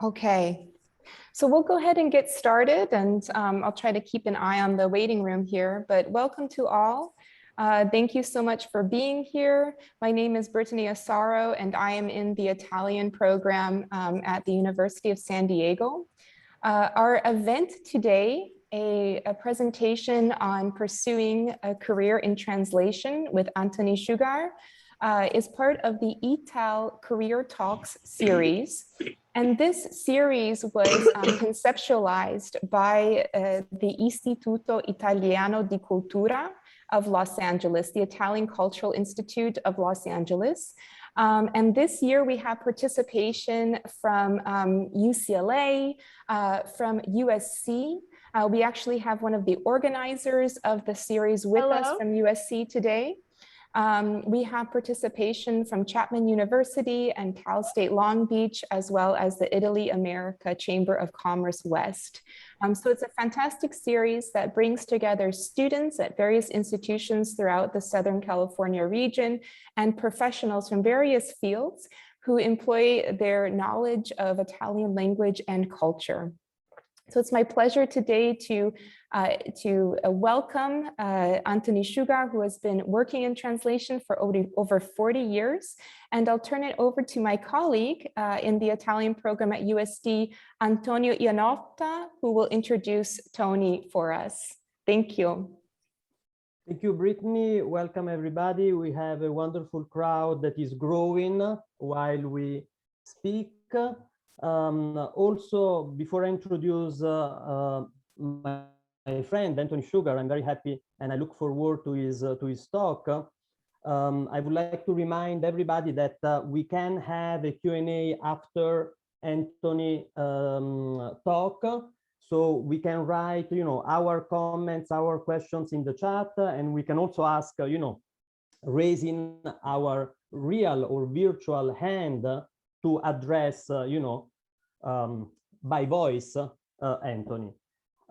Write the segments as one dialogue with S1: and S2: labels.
S1: Okay, so we'll go ahead and get started, and I'll try to keep an eye on the waiting room here, but welcome to all. Thank you so much for being here. My name is Brittany Asaro, and I am in the Italian program at the University of San Diego. Our event today, a presentation on pursuing a career in translation with Antony Shugaar, is part of the ITAL Career Talks series. And this series was conceptualized by the Istituto Italiano di Cultura of Los Angeles, the Italian Cultural Institute of Los Angeles. And this year we have participation from UCLA, from USC. We actually have one of the organizers of the series with us from USC today. We have participation from Chapman University and Cal State Long Beach, as well as the Italy America Chamber of Commerce West. So it's a fantastic series that brings together students at various institutions throughout the Southern California region and professionals from various fields who employ their knowledge of Italian language and culture. So it's my pleasure today to welcome Antony Shugaar, who has been working in translation for over 40 years. And I'll turn it over to my colleague in the Italian program at USD, Antonio Ianotta, who will introduce Tony for us. Thank you.
S2: Thank you, Brittany. Welcome, everybody. We have a wonderful crowd that is growing while we speak. Also, before I introduce my friend Antony Shugaar, I'm very happy and I look forward to his talk. I would like to remind everybody that we can have a Q&A after Antony talk, so we can write, our comments, our questions in the chat, and we can also ask, raising our real or virtual hand to address, by voice, Antony.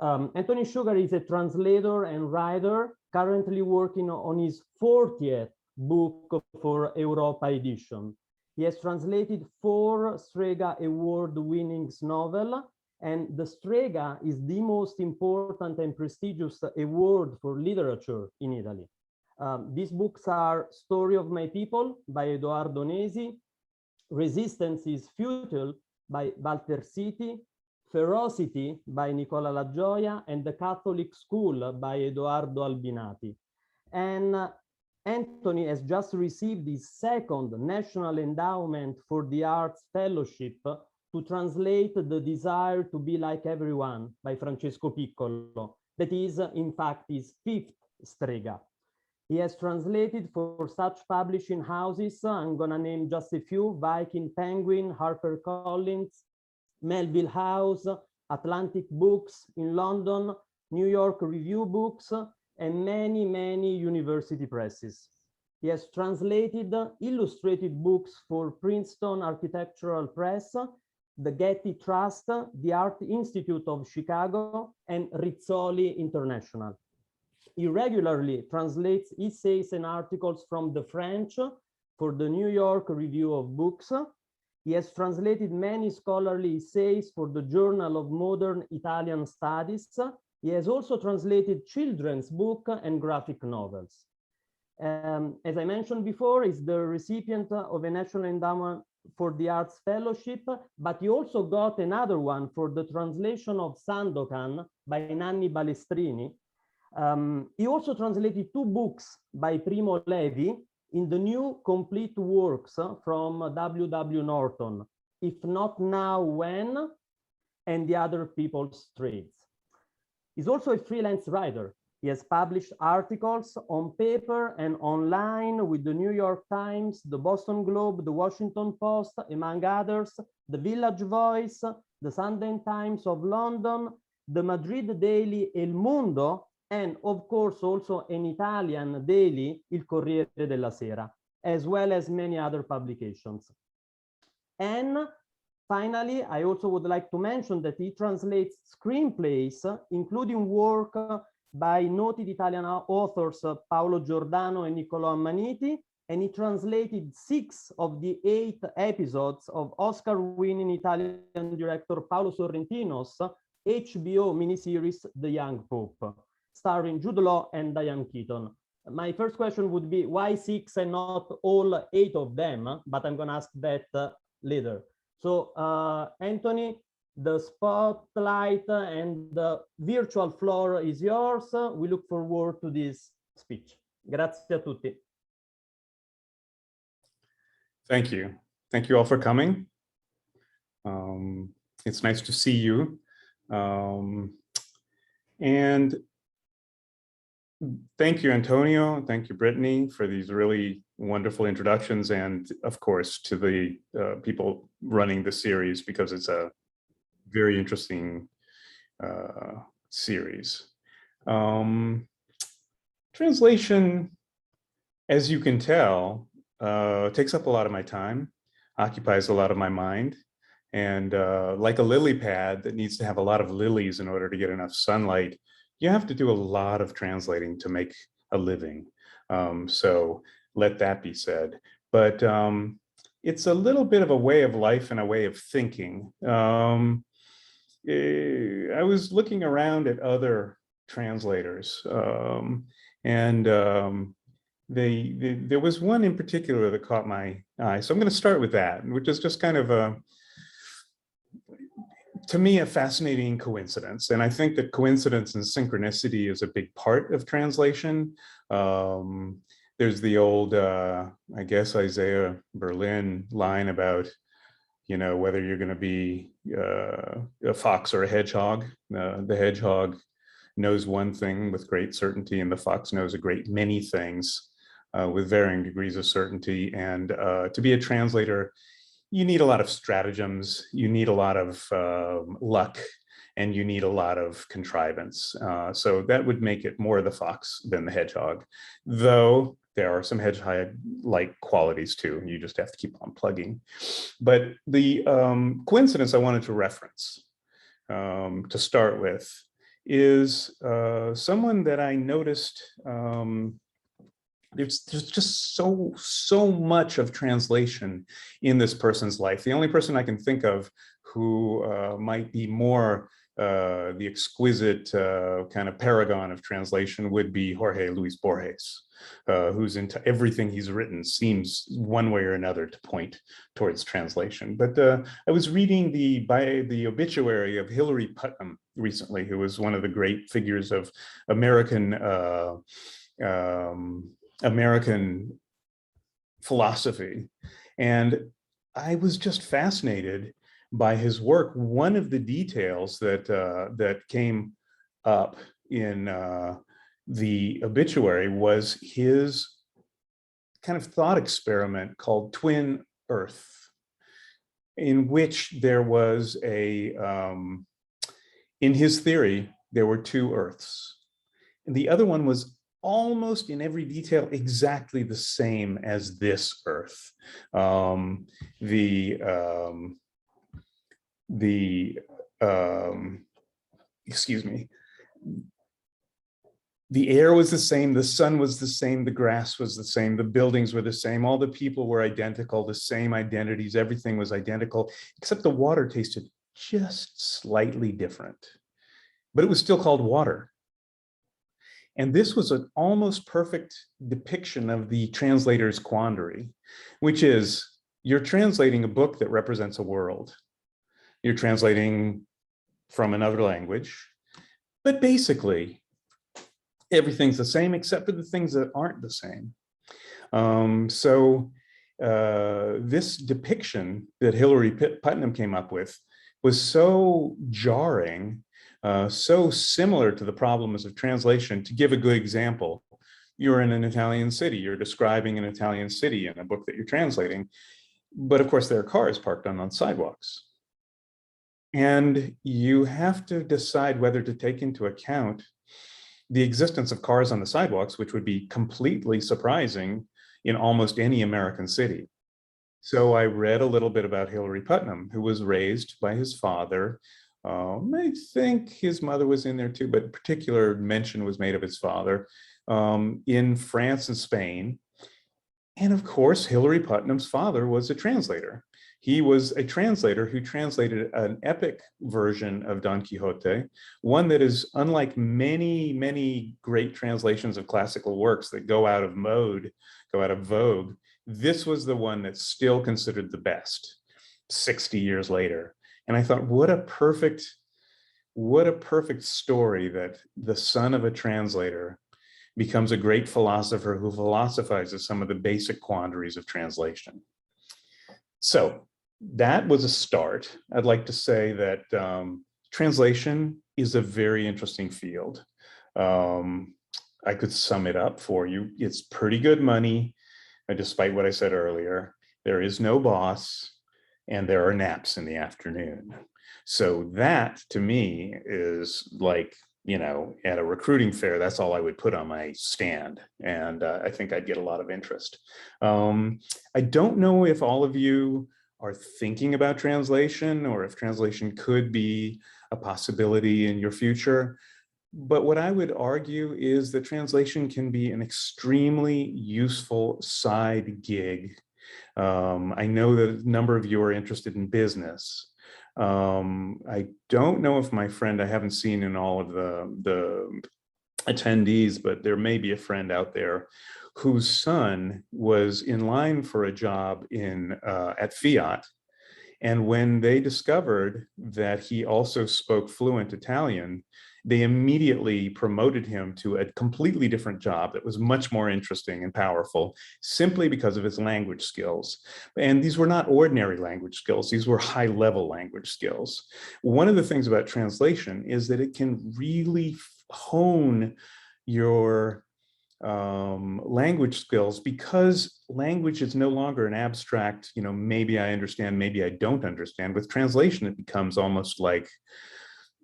S2: Antony Shugaar is a translator and writer, currently working on his 40th book for Europa edition. He has translated 4 Strega Award-winning novels, and the Strega is the most important and prestigious award for literature in Italy. These books are Story of My People by Edoardo Nesi, Resistance is Futile by Walter Siti, Ferocity by Nicola La Gioia, and The Catholic School by Edoardo Albinati. And Antony has just received his 2nd National Endowment for the Arts Fellowship to translate The Desire to Be Like Everyone by Francesco Piccolo. That is, in fact, his 5th Strega. He has translated for such publishing houses, I'm gonna name just a few: Viking Penguin, HarperCollins, Melville House, Atlantic Books in London, New York Review Books, and many, many university presses. He has translated illustrated books for Princeton Architectural Press, the Getty Trust, the Art Institute of Chicago, and Rizzoli International. He regularly translates essays and articles from the French for the New York Review of Books. He has translated many scholarly essays for the Journal of Modern Italian Studies. He has also translated children's books and graphic novels. As I mentioned before, he's the recipient of a National Endowment for the Arts Fellowship, but he also got another one for the translation of Sandokan by Nanni Balestrini. He also translated 2 books by Primo Levi in the new complete works from W.W. Norton, If Not Now, When, and The Other People's Trades. He's also a freelance writer. He has published articles on paper and online with the New York Times, the Boston Globe, the Washington Post, among others, the Village Voice, the Sunday Times of London, the Madrid Daily El Mundo, and of course also an Italian daily, Il Corriere della Sera, as well as many other publications. And finally, I also would like to mention that he translates screenplays, including work by noted Italian authors Paolo Giordano and Niccolò Ammaniti, and he translated 6 of the 8 episodes of Oscar-winning Italian director Paolo Sorrentino's HBO miniseries The Young Pope, starring Jude Law and Diane Keaton. My first question would be, why 6 and not all 8 of them? But I'm going to ask that later. So, Anthony, the spotlight and the virtual floor is yours. We look forward to this speech. Grazie a tutti.
S3: Thank you. Thank you all for coming. It's nice to see you. And thank you, Antonio. Thank you, Brittany, for these really wonderful introductions. And of course, to the people running the series, because it's a very interesting series. Translation, as you can tell, takes up a lot of my time, occupies a lot of my mind. And like a lily pad that needs to have a lot of lilies in order to get enough sunlight, you have to do a lot of translating to make a living. So let that be said. But it's a little bit of a way of life and a way of thinking. I was looking around at other translators, and there was one in particular that caught my eye. So I'm going to start with that, which is just kind of a, to me, a fascinating coincidence. And I think that coincidence and synchronicity is a big part of translation. There's the old, I guess, Isaiah Berlin line about, you know, whether you're going to be a fox or a hedgehog. The hedgehog knows one thing with great certainty, and the fox knows a great many things with varying degrees of certainty. And to be a translator, you need a lot of stratagems, you need a lot of luck, and you need a lot of contrivance. So that would make it more the fox than the hedgehog, though there are some hedgehog-like qualities too, and you just have to keep on plugging. But the coincidence I wanted to reference to start with is someone that I noticed. There's just so much of translation in this person's life. The only person I can think of who might be more the exquisite kind of paragon of translation would be Jorge Luis Borges, who's into everything he's written seems one way or another to point towards translation. But I was reading the obituary of Hilary Putnam recently, who was one of the great figures of American philosophy. And I was just fascinated by his work. One of the details that came up in the obituary was his kind of thought experiment called Twin Earth, in which there was in his theory, there were 2 Earths. And the other one was almost in every detail exactly the same as this Earth. Excuse me, the air was the same, the sun was the same, the grass was the same, the buildings were the same, all the people were identical, the same identities, everything was identical, except the water tasted just slightly different, but it was still called water. And this was an almost perfect depiction of the translator's quandary, which is you're translating a book that represents a world. You're translating from another language, but basically everything's the same except for the things that aren't the same. This depiction that Hilary Putnam came up with was so jarring, so similar to the problems of translation. To give a good example, you're in an Italian city, you're describing an Italian city in a book that you're translating, but of course there are cars parked on sidewalks. And you have to decide whether to take into account the existence of cars on the sidewalks, which would be completely surprising in almost any American city. So I read a little bit about Hilary Putnam, who was raised by his father. I think his mother was in there too, but particular mention was made of his father in France and Spain. And of course, Hilary Putnam's father was a translator. He was a translator who translated an epic version of Don Quixote, one that is unlike many, many great translations of classical works that go out of mode, go out of vogue. This was the one that's still considered the best 60 years later. And I thought, what a perfect story that the son of a translator becomes a great philosopher who philosophizes some of the basic quandaries of translation. So that was a start. I'd like to say that translation is a very interesting field. I could sum it up for you. It's pretty good money, despite what I said earlier. There is no boss, and there are naps in the afternoon. So that, to me, is like, you know, at a recruiting fair, that's all I would put on my stand. And I think I'd get a lot of interest. I don't know if all of you are thinking about translation or if translation could be a possibility in your future. But what I would argue is that translation can be an extremely useful side gig. I know that a number of you are interested in business. I don't know if my friend, I haven't seen in all of the attendees, but there may be a friend out there whose son was in line for a job at Fiat. And when they discovered that he also spoke fluent Italian, they immediately promoted him to a completely different job that was much more interesting and powerful, simply because of his language skills. And these were not ordinary language skills, these were high-level language skills. One of the things about translation is that it can really hone your language skills, because language is no longer an abstract, you know, maybe I understand, maybe I don't understand. With translation, it becomes almost like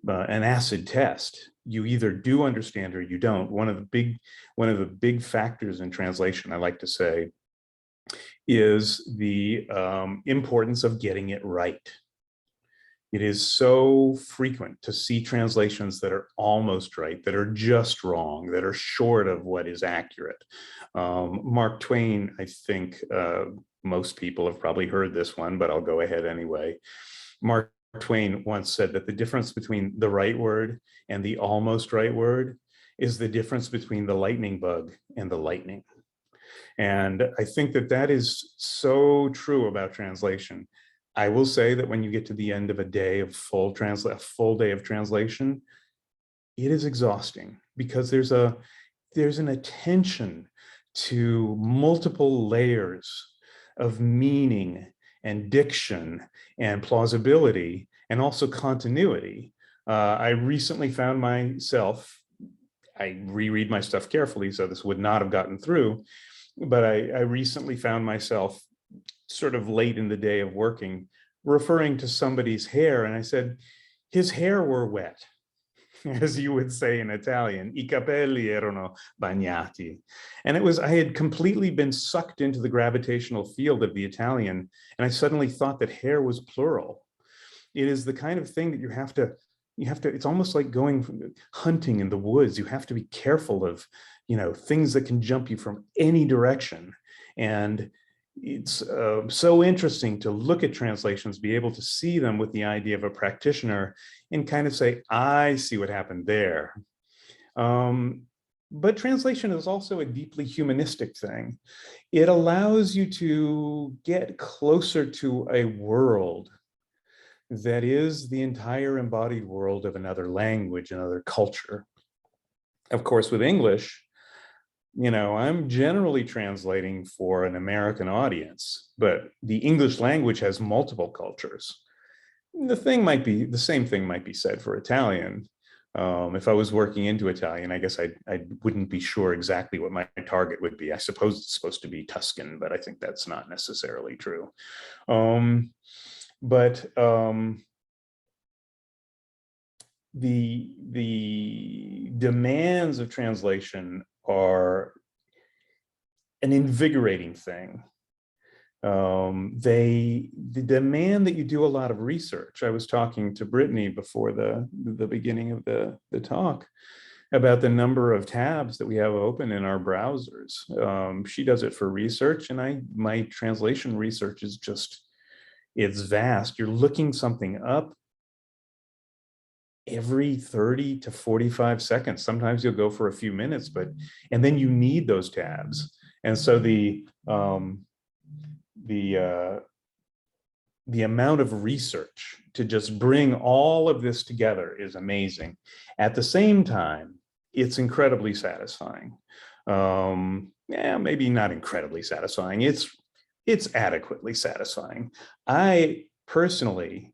S3: an acid test. You either do understand or you don't. One of the big factors in translation, I like to say, is the importance of getting it right. It is so frequent to see translations that are almost right, that are just wrong, that are short of what is accurate. Mark Twain, I think most people have probably heard this one, but I'll go ahead anyway. Mark Twain once said that the difference between the right word and the almost right word is the difference between the lightning bug and the lightning. And I think that that is so true about translation. I will say that when you get to the end of a day of full day of translation, it is exhausting, because there's an attention to multiple layers of meaning and diction and plausibility, and also continuity. I recently found myself, I reread my stuff carefully, so this would not have gotten through, but I recently found myself sort of late in the day of working, referring to somebody's hair, and I said, his hair were wet, as you would say in Italian, I capelli erano bagnati. And I had completely been sucked into the gravitational field of the Italian, and I suddenly thought that hair was plural. It is the kind of thing that you have to, it's almost like going hunting in the woods. You have to be careful of, you know, things that can jump you from any direction. And it's so interesting to look at translations, be able to see them with the idea of a practitioner and kind of say, I see what happened there. But translation is also a deeply humanistic thing. It allows you to get closer to a world that is the entire embodied world of another language, another culture. Of course, with English, you know, I'm generally translating for an American audience, but the English language has multiple cultures. The same thing might be said for Italian. If I was working into Italian, I guess I wouldn't be sure exactly what my target would be. I suppose it's supposed to be Tuscan, but I think that's not necessarily true. The demands of translation are an invigorating thing. They demand that you do a lot of research. I was talking to Brittany before the beginning of the talk. about the number of tabs that we have open in our browsers. She does it for research, and my translation research is just, it's vast. You're looking something up every 30 to 45 seconds. Sometimes you'll go for a few minutes, and then you need those tabs. And so the amount of research to just bring all of this together is amazing. At the same time, it's incredibly satisfying. Yeah, maybe not incredibly satisfying. It's adequately satisfying. I personally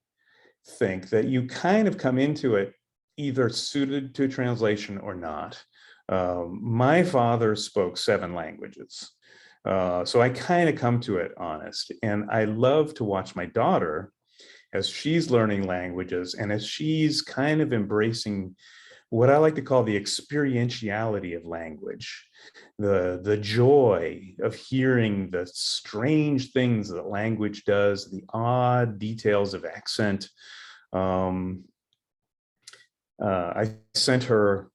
S3: think that you kind of come into it either suited to translation or not. My father spoke 7 languages. So I kind of come to it honest. And I love to watch my daughter as she's learning languages and as she's kind of embracing what I like to call the experientiality of language, the joy of hearing the strange things that language does, the odd details of accent. I sent her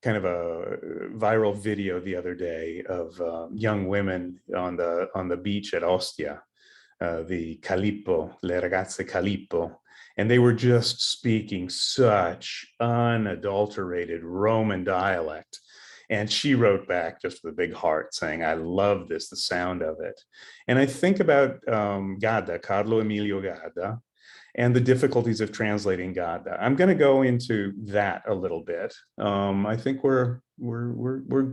S3: kind of a viral video the other day of young women on the beach at Ostia, the Calippo, le ragazze Calippo, and they were just speaking such unadulterated Roman dialect. And she wrote back just with a big heart saying, I love this, the sound of it. And I think about Gadda, Carlo Emiliogata, and the difficulties of translating Gadda. I'm going to go into that a little bit. I think we're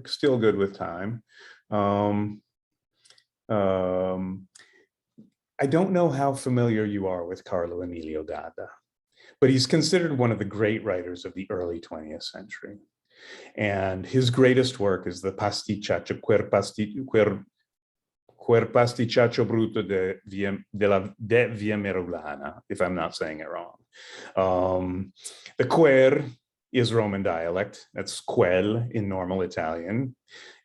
S3: still good with time. I don't know how familiar you are with Carlo Emiliogata, but he's considered one of the great writers of the early 20th century. And his greatest work is the pasticciaccio, Quer pasticciaccio brutto de Via Merulana, if I'm not saying it wrong. The quer is Roman dialect. That's quel in normal Italian,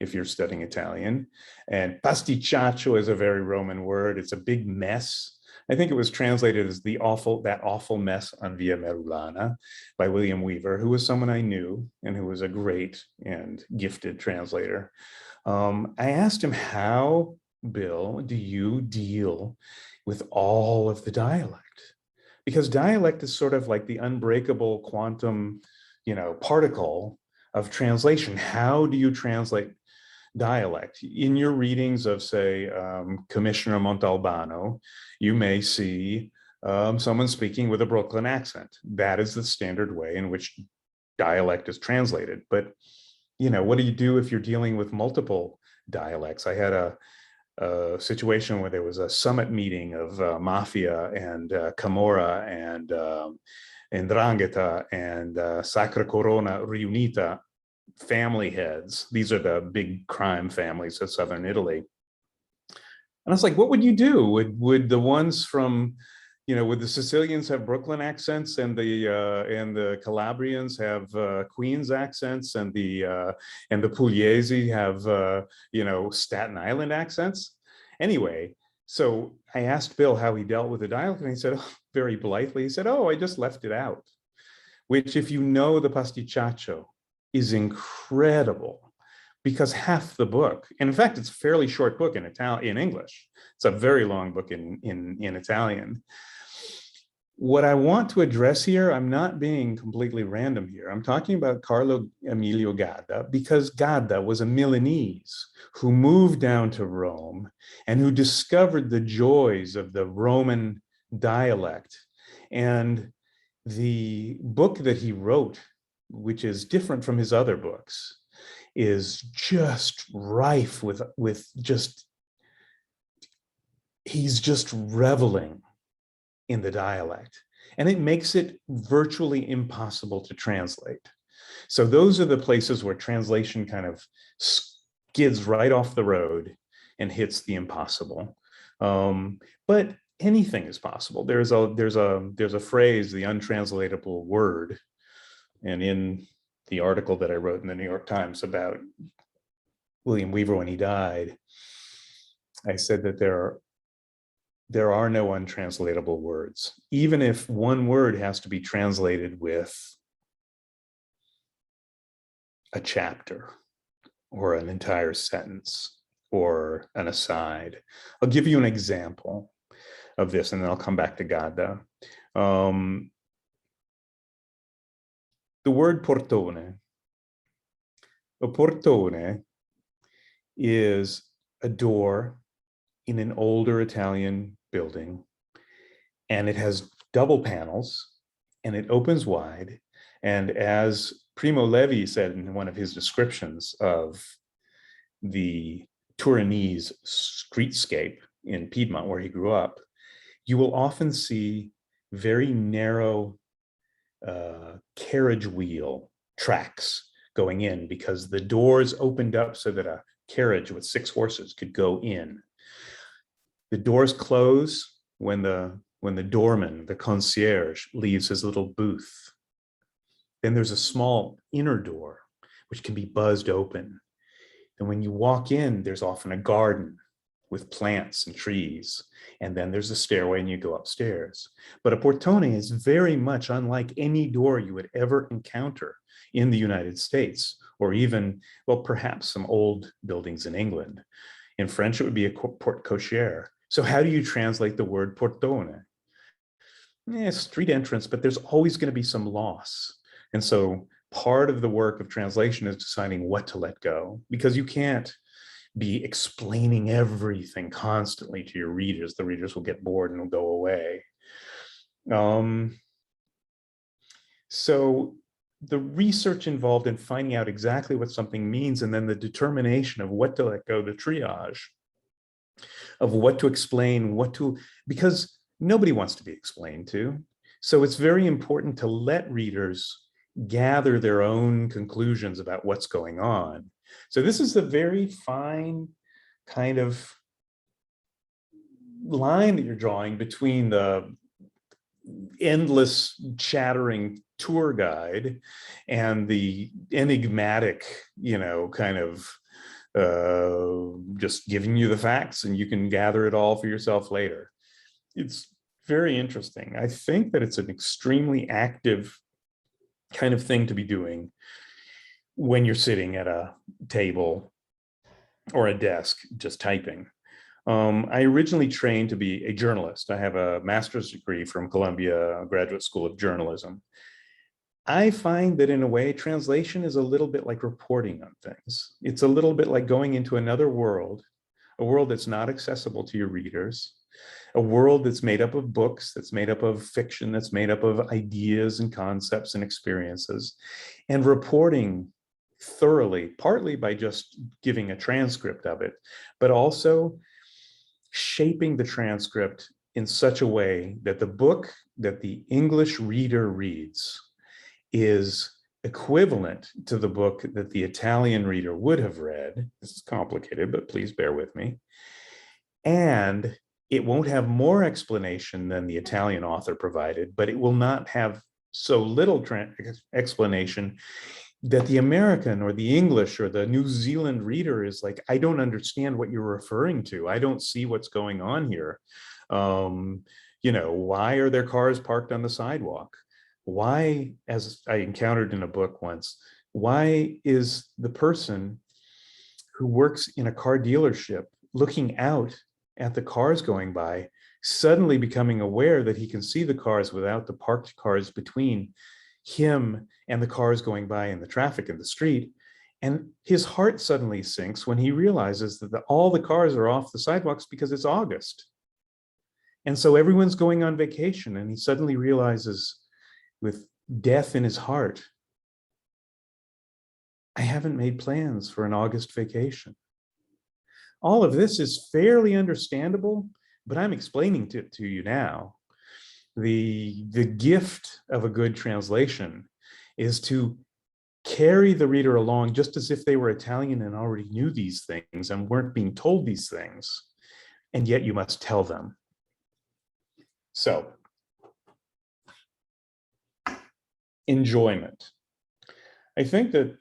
S3: if you're studying Italian. And pasticciaccio is a very Roman word. It's a big mess. I think it was translated as that awful mess on Via Merulana by William Weaver, who was someone I knew and who was a great and gifted translator. I asked him, how, Bill, do you deal with all of the dialect? Because dialect is sort of like the unbreakable quantum, particle of translation. How do you translate dialect? In your readings of, say, Commissioner Montalbano, you may see someone speaking with a Brooklyn accent. That is the standard way in which dialect is translated. But, what do you do if you're dealing with multiple dialects? I had a situation where there was a summit meeting of Mafia and Camorra and 'Ndrangheta and Sacra Corona Riunita family heads. These are the big crime families of Southern Italy. And I was like, what would you do? Would the ones from, would the Sicilians have Brooklyn accents and the Calabrians have Queens accents and the Pugliese have Staten Island accents? Anyway, so I asked Bill how he dealt with the dialect, and he said, very politely, he said, I just left it out. Which, if you know the pasticciaccio, is incredible, because half the book, and in fact, it's a fairly short book in English. It's a very long book in Italian. What I want to address here, I'm not being completely random here. I'm talking about Carlo Emiliogata because Gadda was a Milanese who moved down to Rome and who discovered the joys of the Roman dialect. And the book that he wrote, which is different from his other books, is just rife with he's just reveling in the dialect, and it makes it virtually impossible to translate. So those are the places where translation kind of skids right off the road and hits the impossible. But anything is possible. There's a phrase, the untranslatable word, and in the article that I wrote in the New York Times about William Weaver when he died, I said that there are no untranslatable words. Even if one word has to be translated with a chapter or an entire sentence or an aside. I'll give you an example of this, and then I'll come back to Gada. The word portone. A portone is a door in an older Italian building, and it has double panels, and it opens wide. And as Primo Levi said in one of his descriptions of the Turinese streetscape in Piedmont, where he grew up, you will often see very narrow carriage wheel tracks going in because the doors opened up so that a carriage with 6 horses could go in. The doors close when the doorman, the concierge, leaves his little booth. Then there's a small inner door which can be buzzed open. And when you walk in, there's often a garden with plants and trees. And then there's a stairway and you go upstairs. But a portone is very much unlike any door you would ever encounter in the United States, or even, well, perhaps some old buildings in England. In French, it would be a porte cochere. So how do you translate the word portone? Street entrance, but there's always going to be some loss. And so part of the work of translation is deciding what to let go, because you can't be explaining everything constantly to your readers. The readers will get bored and will go away. So the research involved in finding out exactly what something means, and then the determination of what to let go, the triage of what to explain, because nobody wants to be explained to. So it's very important to let readers gather their own conclusions about what's going on. So this is a very fine kind of line that you're drawing between the endless chattering tour guide and the enigmatic, kind of just giving you the facts and you can gather it all for yourself later. It's very interesting. I think that it's an extremely active kind of thing to be doing when you're sitting at a table or a desk just typing. I originally trained to be a journalist. I have a master's degree from Columbia Graduate School of Journalism. I find that in a way, translation is a little bit like reporting on things. It's a little bit like going into another world, a world that's not accessible to your readers, a world that's made up of books, that's made up of fiction, that's made up of ideas and concepts and experiences, and reporting thoroughly, partly by just giving a transcript of it, but also shaping the transcript in such a way that the book that the English reader reads is equivalent to the book that the Italian reader would have read. This is complicated, but please bear with me. And it won't have more explanation than the Italian author provided, but it will not have so little explanation that the American or the English or the New Zealand reader is like, I don't understand what you're referring to. I don't see what's going on here. Why are there cars parked on the sidewalk? Why, as I encountered in a book once, why is the person who works in a car dealership looking out at the cars going by suddenly becoming aware that he can see the cars without the parked cars between him and the cars going by in the traffic in the street? And his heart suddenly sinks when he realizes that all the cars are off the sidewalks because it's August. And so everyone's going on vacation, and he suddenly realizes, with death in his heart, I haven't made plans for an August vacation. All of this is fairly understandable, but I'm explaining it to you now. The gift of a good translation is to carry the reader along just as if they were Italian and already knew these things and weren't being told these things, and yet you must tell them. So, enjoyment. I think that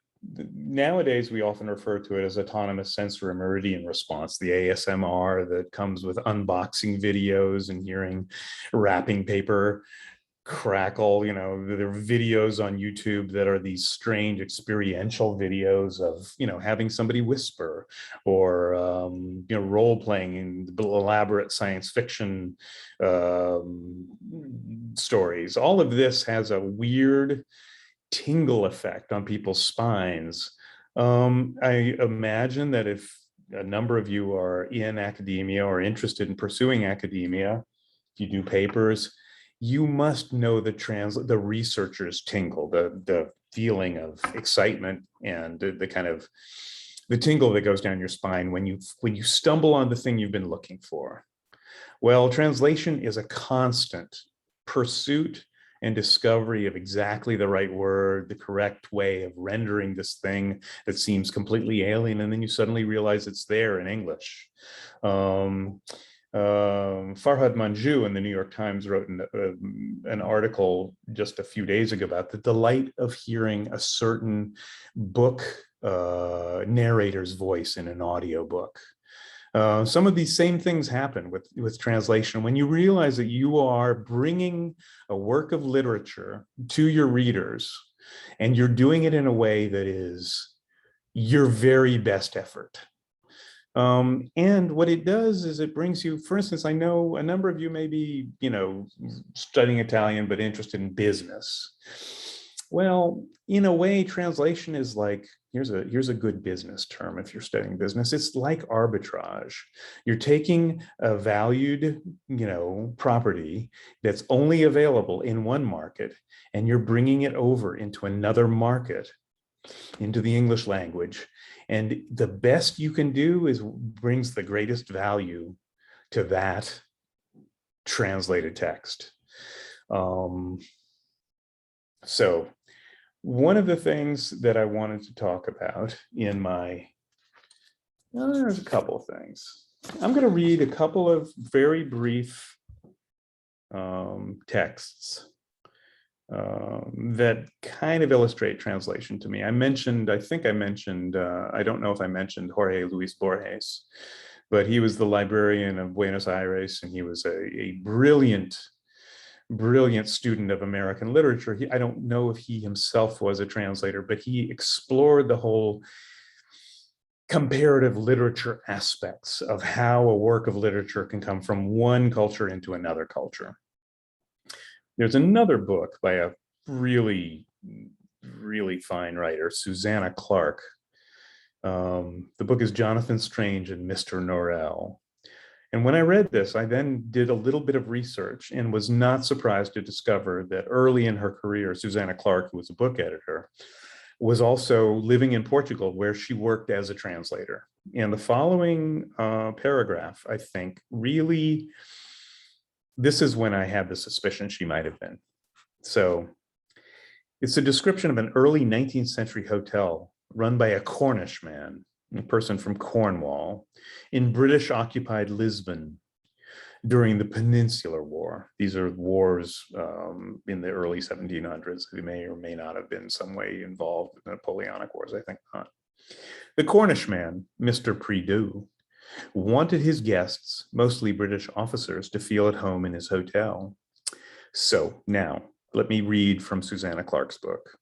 S3: nowadays we often refer to it as autonomous sensory meridian response, the ASMR that comes with unboxing videos and hearing wrapping paper crackle. You know, there are videos on YouTube that are these strange experiential videos of, you know, having somebody whisper, or you know, role playing in elaborate science fiction stories. All of this has a weird tingle effect on people's spines. I imagine that if a number of you are in academia or interested in pursuing academia, if you do papers, you must know the researcher's tingle, the feeling of excitement and the kind of the tingle that goes down your spine when you stumble on the thing you've been looking for. Well, translation is a constant pursuit and discovery of exactly the right word, the correct way of rendering this thing that seems completely alien, and then you suddenly realize it's there in English. Farhad Manjoo in the New York Times wrote an article just a few days ago about the delight of hearing a certain book narrator's voice in an audiobook. Some of these same things happen with translation. When you realize that you are bringing a work of literature to your readers, and you're doing it in a way that is your very best effort. And what it does is it brings you, for instance, I know a number of you may be, you know, studying Italian, but interested in business. Well, in a way, translation is like, here's a good business term if you're studying business. It's like arbitrage. You're taking a valued, you know, property that's only available in one market, and you're bringing it over into another market, into the English language. And the best you can do is brings the greatest value to that translated text. So one of the things that I wanted to talk about in my, well, there's a couple of things. I'm going to read a couple of very brief texts that kind of illustrate translation to me. I think I mentioned, I don't know if I mentioned Jorge Luis Borges, but he was the librarian of Buenos Aires, and he was a brilliant student of American literature. I don't know if he himself was a translator, but he explored the whole comparative literature aspects of how a work of literature can come from one culture into another culture. There's another book by a really fine writer, Susanna Clark. The book is Jonathan Strange and Mr. Norrell. And when I read this, I then did a little bit of research and was not surprised to discover that early in her career, Susanna Clark, who was a book editor, was also living in Portugal, where she worked as a translator. And the following paragraph, I think, really, this is when I had the suspicion she might have been. So it's a description of an early 19th century hotel run by a Cornish man, a person from Cornwall, in British occupied Lisbon during the Peninsular War. These are wars in the early 1700s. They may or may not have been some way involved in the Napoleonic Wars, I think not. The Cornish man, Mr. Prideaux, wanted his guests, mostly British officers, to feel at home in his hotel. So now, let me read from Susanna Clark's book.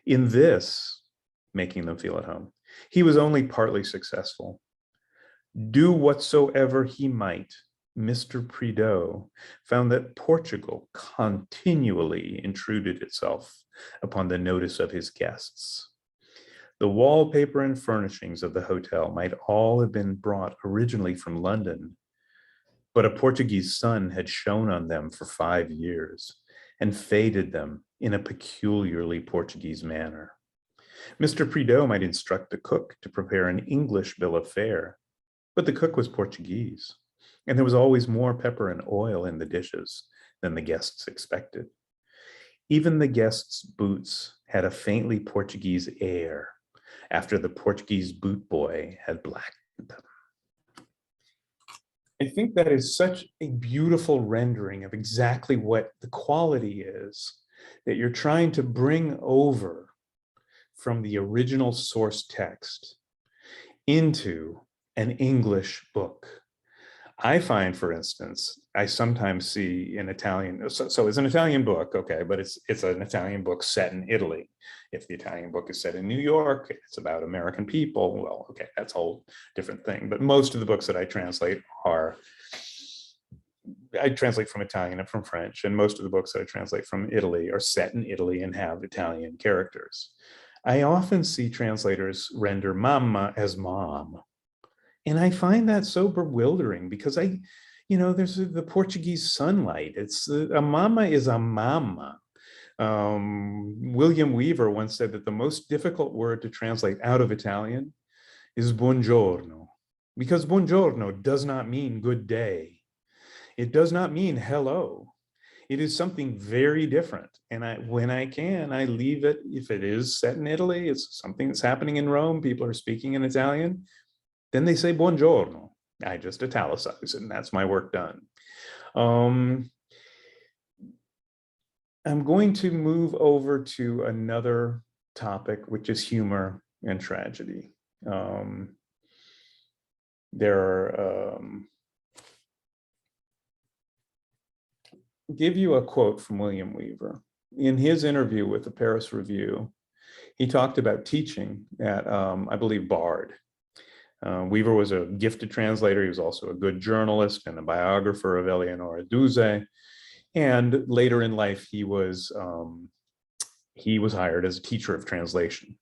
S3: In this, making them feel at home, he was only partly successful. Do whatsoever he might, Mr. Prideaux found that Portugal continually intruded itself upon the notice of his guests. The wallpaper and furnishings of the hotel might all have been brought originally from London, but a Portuguese sun had shone on them for 5 years and faded them in a peculiarly Portuguese manner. Mr. Prideaux might instruct the cook to prepare an English bill of fare, but the cook was Portuguese, and there was always more pepper and oil in the dishes than the guests expected. Even the guests' boots had a faintly Portuguese air after the Portuguese boot boy had blacked them. I think that is such a beautiful rendering of exactly what the quality is that you're trying to bring over from the original source text into an English book. I find, for instance, I sometimes see in Italian, so it's an Italian book, okay, but it's an Italian book set in Italy. If the Italian book is set in New York, it's about American people, well, okay, that's a whole different thing. But most of the books that I translate from Italian and from French, and most of the books that I translate from Italy are set in Italy and have Italian characters. I often see translators render mamma as mom. And I find that so bewildering because there's the Portuguese sunlight. It's a mama is a mama. William Weaver once said that the most difficult word to translate out of Italian is buongiorno, because buongiorno does not mean good day. It does not mean hello. It is something very different. And when I can, I leave it. If it is set in Italy, it's something that's happening in Rome, people are speaking in Italian, then they say buongiorno. I just italicize it, and that's my work done. I'm going to move over to another topic, which is humor and tragedy. Give you a quote from William Weaver. In his interview with the Paris Review, he talked about teaching at, I believe, Bard. Weaver was a gifted translator. He was also a good journalist and a biographer of Eleonora Duse. And later in life, he was hired as a teacher of translation.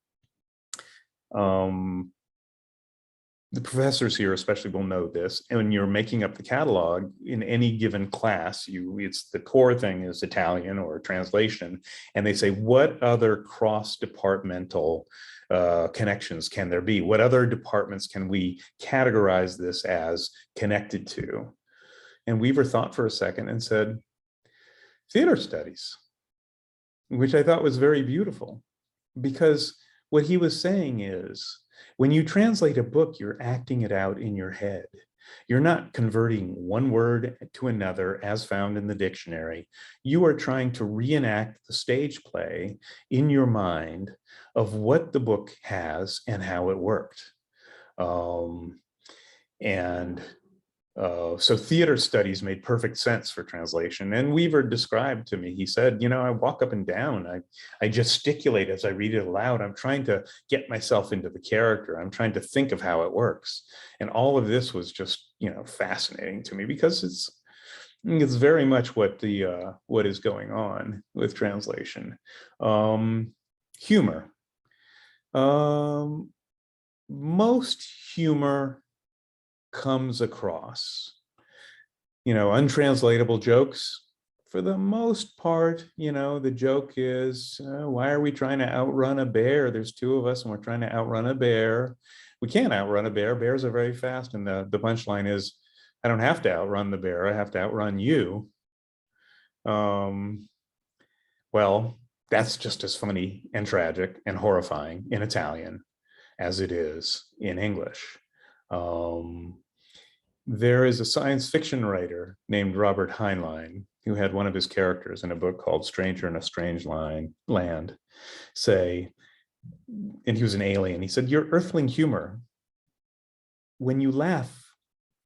S3: The professors here especially will know this. And when you're making up the catalog in any given class, it's the core thing is Italian or translation. And they say, what other cross-departmental connections can there be? What other departments can we categorize this as connected to? And Weaver thought for a second and said, theater studies, which I thought was very beautiful, because what he was saying is, when you translate a book, you're acting it out in your head. You're not converting one word to another as found in the dictionary. You are trying to reenact the stage play in your mind of what the book has and how it worked. So theater studies made perfect sense for translation. And Weaver described to me, he said, I walk up and down, I gesticulate as I read it aloud. I'm trying to get myself into the character. I'm trying to think of how it works. And all of this was just, fascinating to me, because it's very much what is going on with translation. Humor. Most humor comes across, untranslatable jokes. For the most part, the joke is, why are we trying to outrun a bear? There's two of us and we're trying to outrun a bear. We can't outrun a bear. Bears are very fast. And the punchline is, I don't have to outrun the bear. I have to outrun you. Well, that's just as funny and tragic and horrifying in Italian as it is in English. There is a science fiction writer named Robert Heinlein who had one of his characters in a book called Stranger in a Strange Land say, and he was an alien, he said, your earthling humor, when you laugh,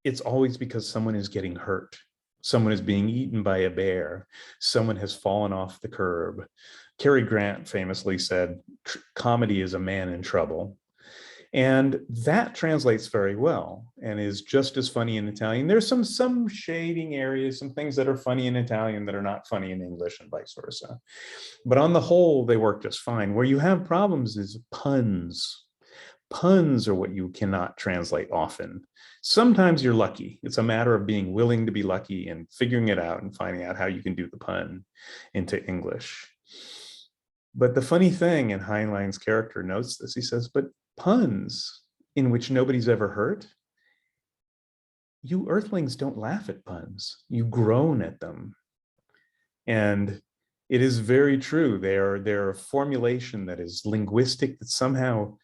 S3: it's always because someone is getting hurt. Someone is being eaten by a bear. Someone has fallen off the curb. Cary Grant famously said, comedy is a man in trouble. And that translates very well and is just as funny in Italian. There's some shading areas, some things that are funny in Italian that are not funny in English and vice versa. But on the whole, they work just fine. Where you have problems is puns. Puns are what you cannot translate often. Sometimes you're lucky. It's a matter of being willing to be lucky and figuring it out and finding out how you can do the pun into English. But the funny thing, and Heinlein's character notes this, he says, but puns in which nobody's ever hurt, you earthlings don't laugh at puns, you groan at them. And it is very true. They're a formulation that is linguistic, that somehow,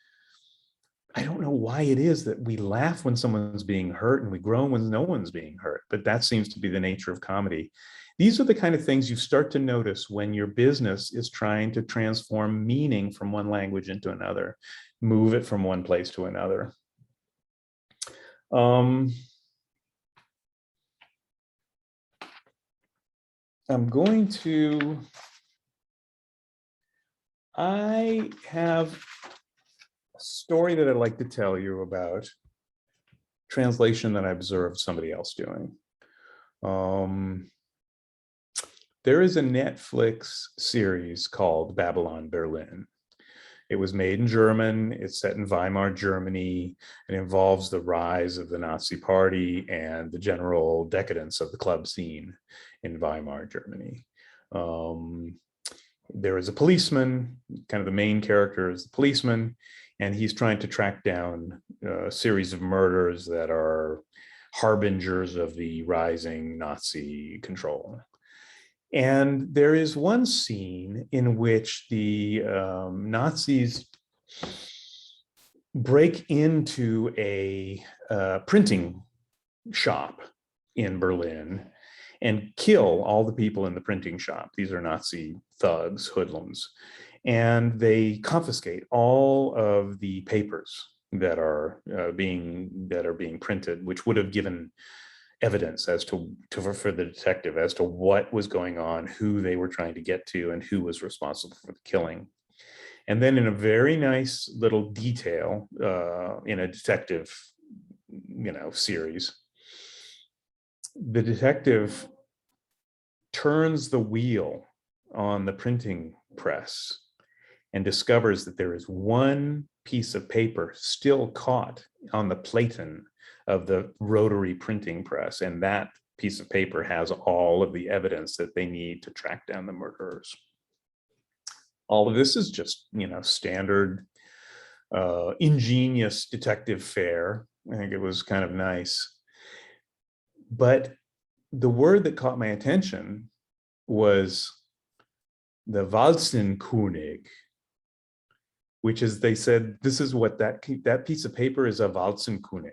S3: I don't know why it is that we laugh when someone's being hurt and we groan when no one's being hurt, but that seems to be the nature of comedy. These are the kind of things you start to notice when your business is trying to transform meaning from one language into another, move it from one place to another. I'm going to, I have a story that I'd like to tell you about translation that I observed somebody else doing. There is a Netflix series called Babylon Berlin. It was made in German. It's set in Weimar, Germany. It involves the rise of the Nazi Party and the general decadence of the club scene in Weimar, Germany. There is a policeman, kind of the main character is the policeman, and he's trying to track down a series of murders that are harbingers of the rising Nazi control. And there is one scene in which the Nazis break into a printing shop in Berlin and kill all the people in the printing shop. These are Nazi thugs, hoodlums, and they confiscate all of the papers that are being printed, which would have given evidence as to for the detective as to what was going on, who they were trying to get to, and who was responsible for the killing. And then in a very nice little detail in a detective, series, the detective turns the wheel on the printing press and discovers that there is one piece of paper still caught on the platen of the rotary printing press. And that piece of paper has all of the evidence that they need to track down the murderers. All of this is just, standard, ingenious detective fare. I think it was kind of nice. But the word that caught my attention was the Walzenkönig, which is, they said, this is what that piece of paper is, a Walzenkönig.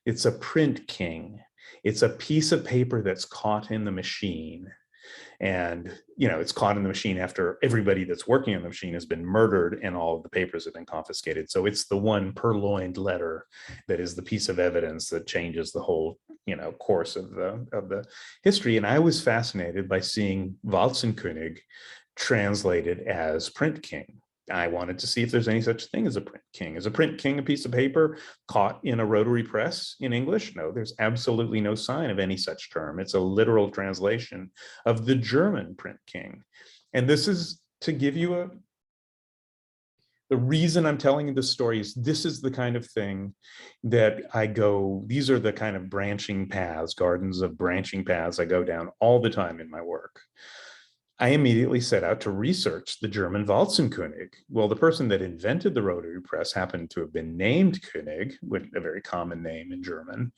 S3: It's a print king. It's a piece of paper that's caught in the machine. And, it's caught in the machine after everybody that's working on the machine has been murdered and all of the papers have been confiscated. So it's the one purloined letter that is the piece of evidence that changes the whole, course of the history. And I was fascinated by seeing Walzenkönig translated as print king. I wanted to see if there's any such thing as a print king. Is a print king a piece of paper caught in a rotary press in English? No, there's absolutely no sign of any such term. It's a literal translation of the German print king. And this is to give you the reason I'm telling you this story is this is the kind of thing that these are the kind of branching paths, gardens of branching paths I go down all the time in my work. I immediately set out to research the German Walzenkönig. Well, the person that invented the rotary press happened to have been named König, a very common name in German,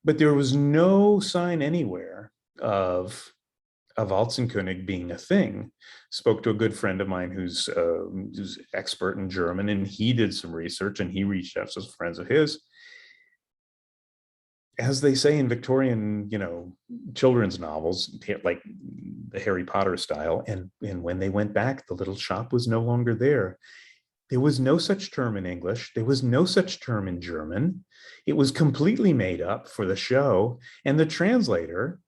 S3: but there was no sign anywhere of a Walzenkönig being a thing. Spoke to a good friend of mine who's expert in German, and he did some research and he reached out to some friends of his. As they say in Victorian, children's novels, like the Harry Potter style, and when they went back, the little shop was no longer there. There was no such term in English. There was no such term in German. It was completely made up for the show, and the translator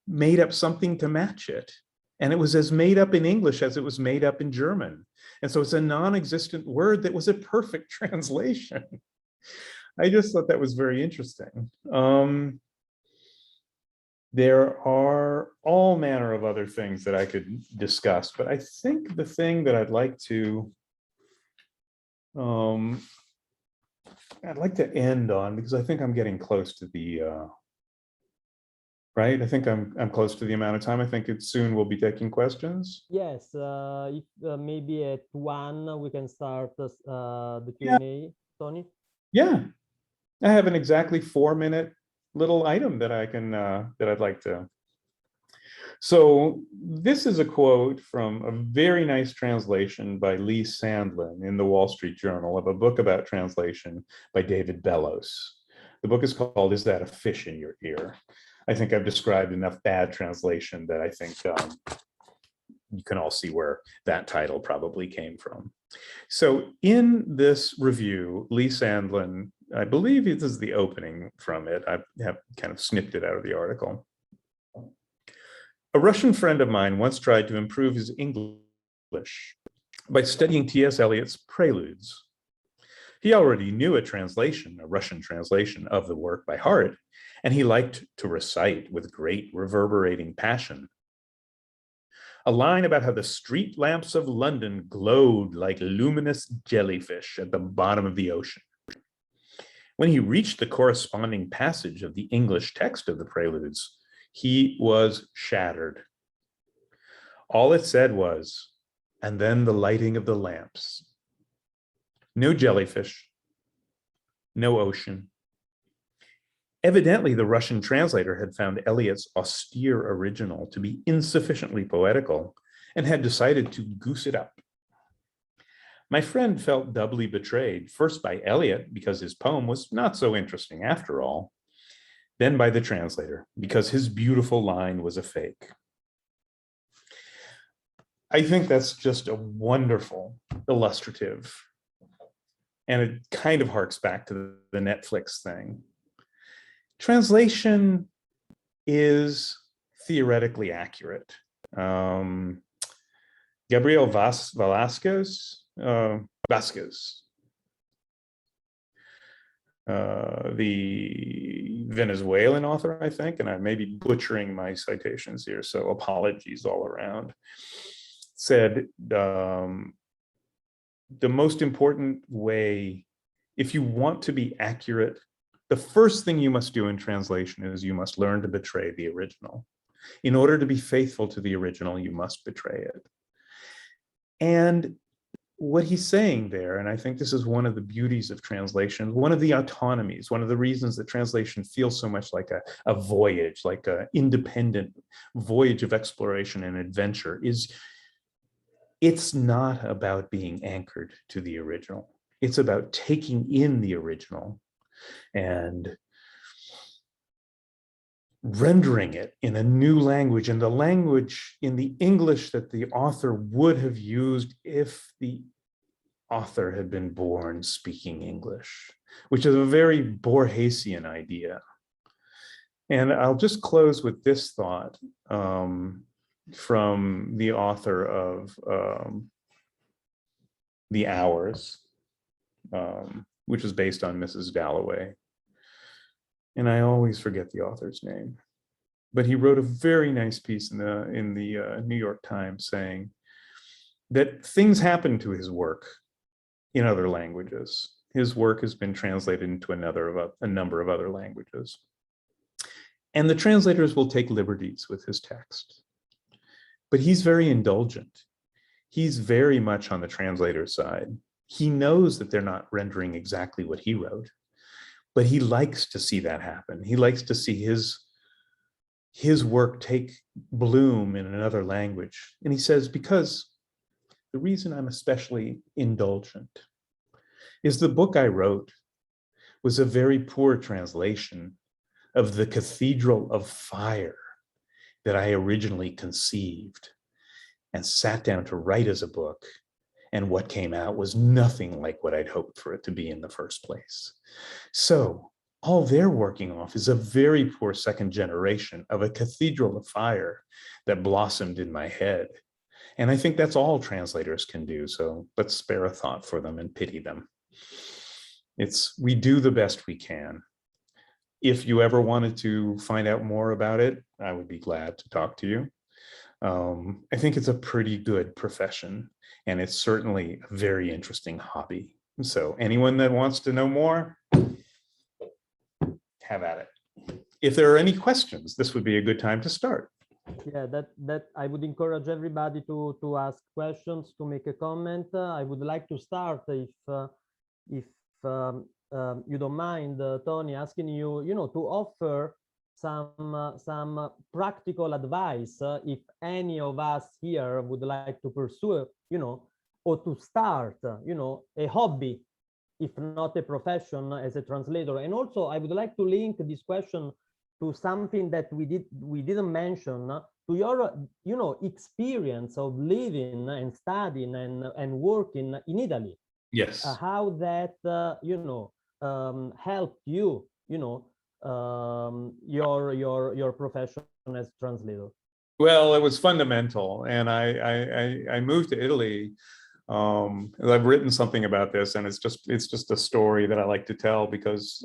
S3: made up something to match it. And it was as made up in English as it was made up in German. And so it's a non-existent word that was a perfect translation. I just thought that was very interesting. There are all manner of other things that I could discuss, but I think the thing that I'd like to end on, because I think I'm getting close to the right. I think I'm close to the amount of time. I think it soon we'll be taking questions.
S2: Yes, if maybe at 1 we can start the Q&A,
S3: Yeah.
S2: Tony.
S3: Yeah, I have an exactly 4-minute little item that I can that I'd like to. So this is a quote from a very nice translation by Lee Sandlin in the Wall Street Journal of a book about translation by David Bellows. The book is called "Is That a Fish in Your Ear?" I think I've described enough bad translation that I think you can all see where that title probably came from. So in this review, Lee Sandlin, I believe this is the opening from it. I have kind of snipped it out of the article. A Russian friend of mine once tried to improve his English by studying T.S. Eliot's Preludes. He already knew a Russian translation of the work by heart, and he liked to recite with great reverberating passion a line about how the street lamps of London glowed like luminous jellyfish at the bottom of the ocean. When he reached the corresponding passage of the English text of the Preludes, he was shattered. All it said was, and then the lighting of the lamps. No jellyfish, no ocean. Evidently, the Russian translator had found Eliot's austere original to be insufficiently poetical and had decided to goose it up. My friend felt doubly betrayed, first by Eliot, because his poem was not so interesting after all, then by the translator, because his beautiful line was a fake. I think that's just a wonderful illustrative, and it kind of harks back to the Netflix thing. Translation is theoretically accurate. Gabriel Vasquez, the Venezuelan author, I think, and I may be butchering my citations here, so apologies all around, said the most important way, if you want to be accurate, the first thing you must do in translation is you must learn to betray the original. In order to be faithful to the original, you must betray it. And what he's saying there, and I think this is one of the beauties of translation, one of the autonomies, one of the reasons that translation feels so much like a voyage, like an independent voyage of exploration and adventure, is it's not about being anchored to the original. It's about taking in the original and rendering it in a new language, and the language in the English that the author would have used if the author had been born speaking English, which is a very Borgesian idea. And I'll just close with this thought from the author of The Hours, which is based on Mrs. Dalloway. And I always forget the author's name, but he wrote a very nice piece in the New York Times saying that things happen to his work in other languages. His work has been translated into a number of other languages. And the translators will take liberties with his text. But he's very indulgent. He's very much on the translator's side. He knows that they're not rendering exactly what he wrote, but he likes to see that happen. He likes to see his work take bloom in another language. And he says, because the reason I'm especially indulgent is the book I wrote was a very poor translation of the Cathedral of Fire that I originally conceived and sat down to write as a book. And what came out was nothing like what I'd hoped for it to be in the first place. So all they're working off is a very poor second generation of a Cathedral of Fire that blossomed in my head. And I think that's all translators can do. So let's spare a thought for them and pity them. We do the best we can. If you ever wanted to find out more about it, I would be glad to talk to you. I think it's a pretty good profession, and it's certainly a very interesting hobby. So anyone that wants to know more, have at it. If there are any questions, this would be a good time to start.
S2: Yeah, that I would encourage everybody to ask questions, to make a comment. I would like to start, if you don't mind, Tony, asking you, to offer some practical advice if any of us here would like to pursue, or to start, a hobby, if not a profession, as a translator. And also, I would like to link this question to something that we didn't mention, to your, experience of living and studying and working in Italy.
S3: Yes.
S2: How that, helped you, your profession as translator.
S3: Well, it was fundamental, and I moved to Italy. I've written something about this, and it's just a story that I like to tell because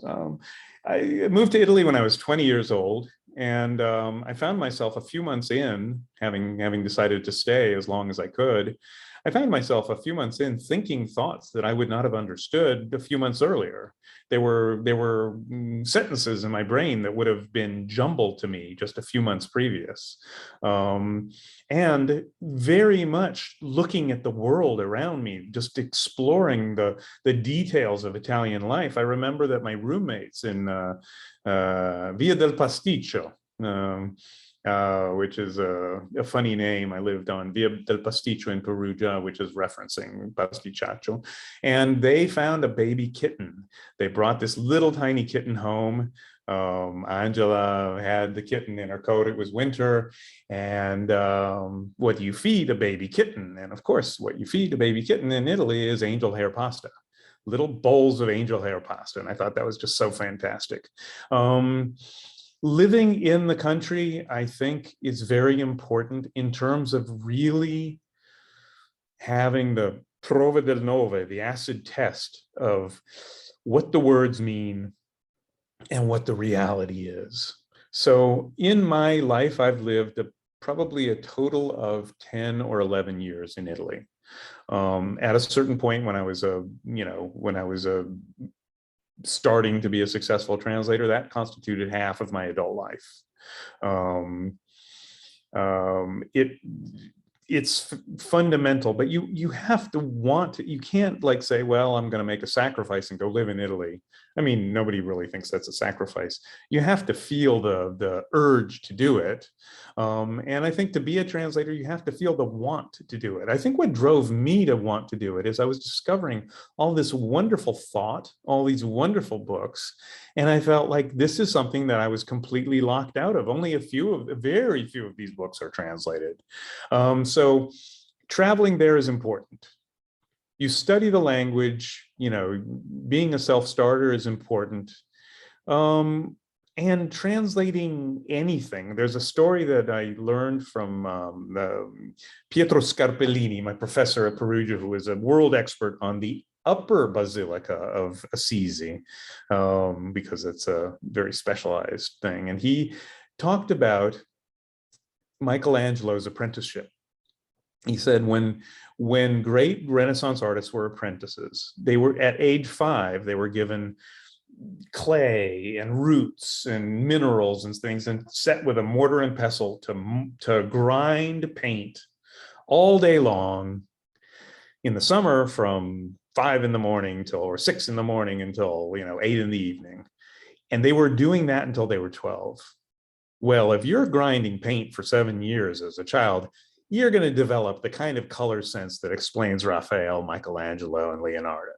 S3: I moved to Italy when I was 20 years old, and I found myself a few months in, having decided to stay as long as I could. I found myself a few months in thinking thoughts that I would not have understood a few months earlier. There were sentences in my brain that would have been jumbled to me just a few months previous. And very much looking at the world around me, just exploring the details of Italian life. I remember that my roommates in Via del Pasticcio, which is a funny name. I lived on Via del Pasticcio in Perugia, which is referencing pasticciaccio. And they found a baby kitten. They brought this little tiny kitten home. Angela had the kitten in her coat. It was winter. And what do you feed a baby kitten? And of course, what you feed a baby kitten in Italy is angel hair pasta. Little bowls of angel hair pasta. And I thought that was just so fantastic. Living in the country, I think, is very important in terms of really having the prova del nove, the acid test of what the words mean and what the reality is. So in my life, I've lived probably a total of 10 or 11 years in Italy. At a certain point when I was starting to be a successful translator, that constituted half of my adult life. It's fundamental, but you have to want to, you can't like say, well, I'm going to make a sacrifice and go live in Italy. I mean, nobody really thinks that's a sacrifice. You have to feel the urge to do it. And I think to be a translator, you have to feel the want to do it. I think what drove me to want to do it is I was discovering all this wonderful thought, all these wonderful books. And I felt like this is something that I was completely locked out of. Only very few of these books are translated. So traveling there is important. You study the language, being a self-starter is important. And translating anything. There's a story that I learned from Pietro Scarpellini, my professor at Perugia, who is a world expert on the upper basilica of Assisi, because it's a very specialized thing. And he talked about Michelangelo's apprenticeship. He said when great Renaissance artists were apprentices, they were at age 5, they were given clay and roots and minerals and things and set with a mortar and pestle to grind paint all day long in the summer from 5 in the morning or 6 in the morning until 8 in the evening. And they were doing that until they were 12. Well, if you're grinding paint for 7 years as a child, you're going to develop the kind of color sense that explains Raphael, Michelangelo, and Leonardo.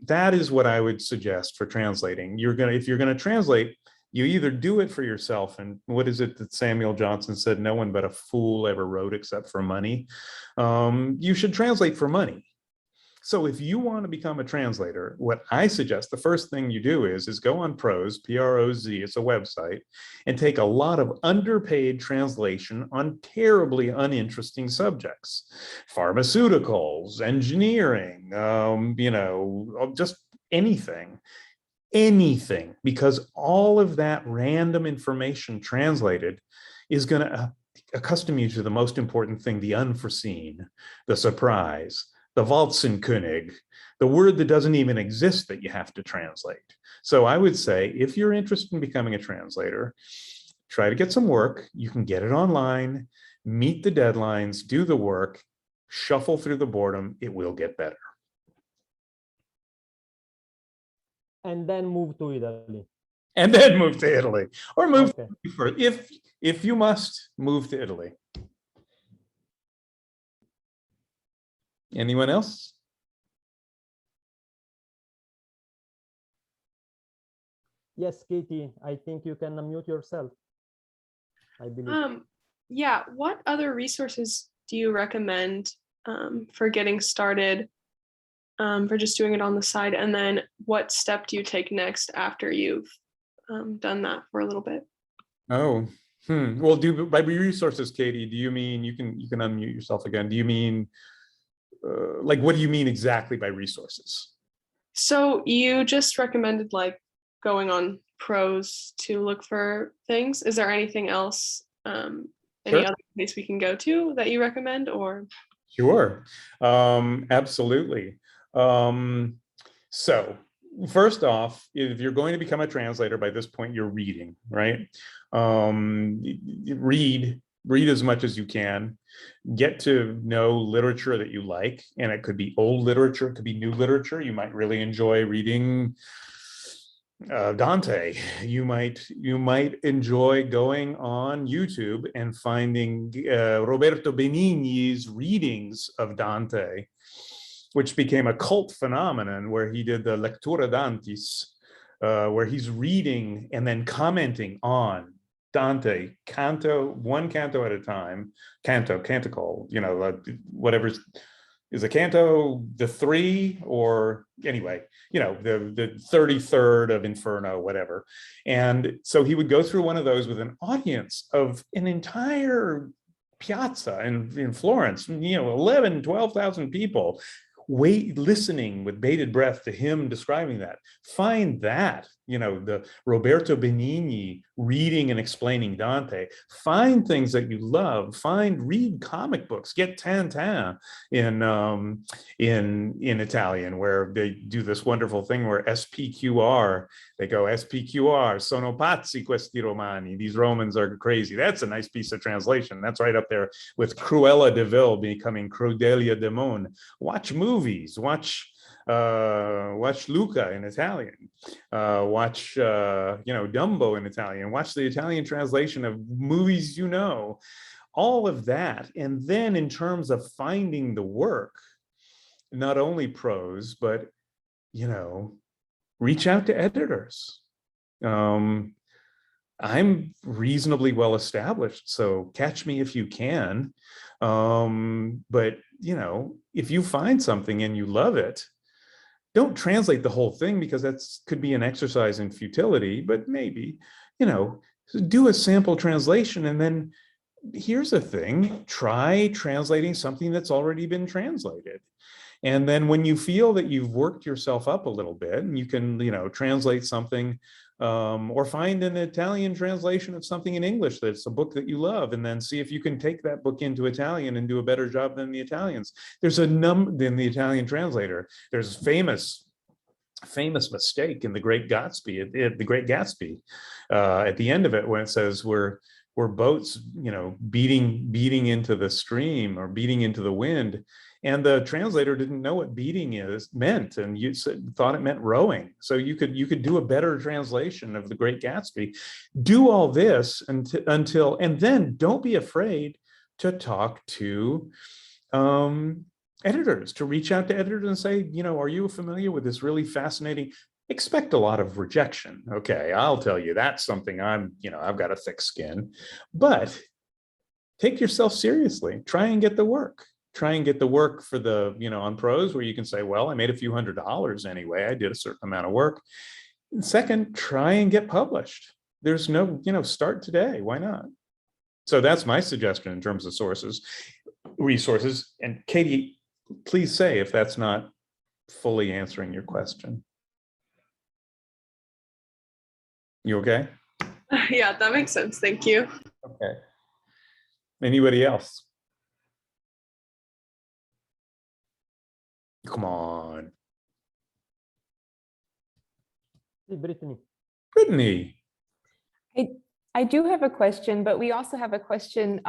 S3: That is what I would suggest for translating. If you're going to translate, you either do it for yourself, and what is it that Samuel Johnson said? No one but a fool ever wrote except for money. You should translate for money. So if you want to become a translator, what I suggest, the first thing you do is go on Prose, P-R-O-Z, it's a website, and take a lot of underpaid translation on terribly uninteresting subjects. Pharmaceuticals, engineering, just anything, because all of that random information translated is going to accustom you to the most important thing, the unforeseen, the surprise, the Walzenkönig, the word that doesn't even exist that you have to translate. So I would say, if you're interested in becoming a translator, try to get some work. You can get it online, meet the deadlines, do the work, shuffle through the boredom. It will get better.
S2: And then move to Italy.
S3: And then move to Italy, or move if you must move to Italy. Anyone else?
S2: Yes, Katie, I think you can unmute yourself, I believe.
S4: Yeah, what other resources do you recommend for getting started, for just doing it on the side? And then what step do you take next after you've done that for a little bit?
S3: Oh, Well, by resources, Katie, do you mean, you can unmute yourself again. Do you mean, like, what do you mean exactly by resources?
S4: So you just recommended like going on Prose to look for things. Is there anything else, any
S3: Sure.
S4: other place we can go to that you recommend, or?
S3: Sure, absolutely. So first off, if you're going to become a translator, by this point, you're reading, right? Read as much as you can. Get to know literature that you like, and it could be old literature, it could be new literature. You might really enjoy reading Dante. You might enjoy going on YouTube and finding Roberto Benigni's readings of Dante, which became a cult phenomenon, where he did the Lectura Dantis, where he's reading and then commenting on Dante, one canto at a time, canticle, you know, whatever is a canto, the 3, or anyway, you know, the 33rd of Inferno, whatever. And so he would go through one of those with an audience of an entire piazza in Florence, you know, 11, 12,000 people, listening with bated breath to him describing that. Find that, you know, the Roberto Benigni reading and explaining Dante. Find things that you love. Read comic books. Get Tintin in Italian, where they do this wonderful thing where SPQR, they go, SPQR, sono pazzi questi romani. These Romans are crazy. That's a nice piece of translation. That's right up there with Cruella de Vil becoming Crudelia de Mon. Watch movies. Watch Luca in Italian, watch you know, Dumbo in Italian, watch the Italian translation of movies, you know, all of that. And then in terms of finding the work, not only prose, but, you know, reach out to editors. I'm reasonably well established, so catch me if you can. But, you know, if you find something and you love it, don't translate the whole thing, because that could be an exercise in futility, but maybe, you know, do a sample translation. And then here's the thing, try translating something that's already been translated. And then when you feel that you've worked yourself up a little bit, and you can, you know, translate something, or find an Italian translation of something in English that's a book that you love, and then see if you can take that book into Italian and do a better job than the Italians. There's a number than the Italian translator. There's a famous mistake in The Great Gatsby, The Great Gatsby, at the end of it, when it says we're boats, you know, beating into the stream, or beating into the wind. And the translator didn't know what beating meant, and you thought it meant rowing. So you could do a better translation of The Great Gatsby. Do all this until, and then don't be afraid to talk to editors, to reach out to editors and say, you know, are you familiar with this really fascinating? Expect a lot of rejection. Okay, I'll tell you, that's something you know, I've got a thick skin, but take yourself seriously. Try and get the work. Try and get the work for the, you know, on Prose, where you can say, well, I made a few $100s anyway. I did a certain amount of work. And second, try and get published. There's no, you know, start today. Why not? So that's my suggestion in terms of resources. And Katie, please say if that's not fully answering your question. You okay?
S4: Yeah, that makes sense. Thank you.
S3: Okay. Anybody else? Come on.
S2: Brittany.
S3: Brittany.
S1: I do have a question, but we also have a question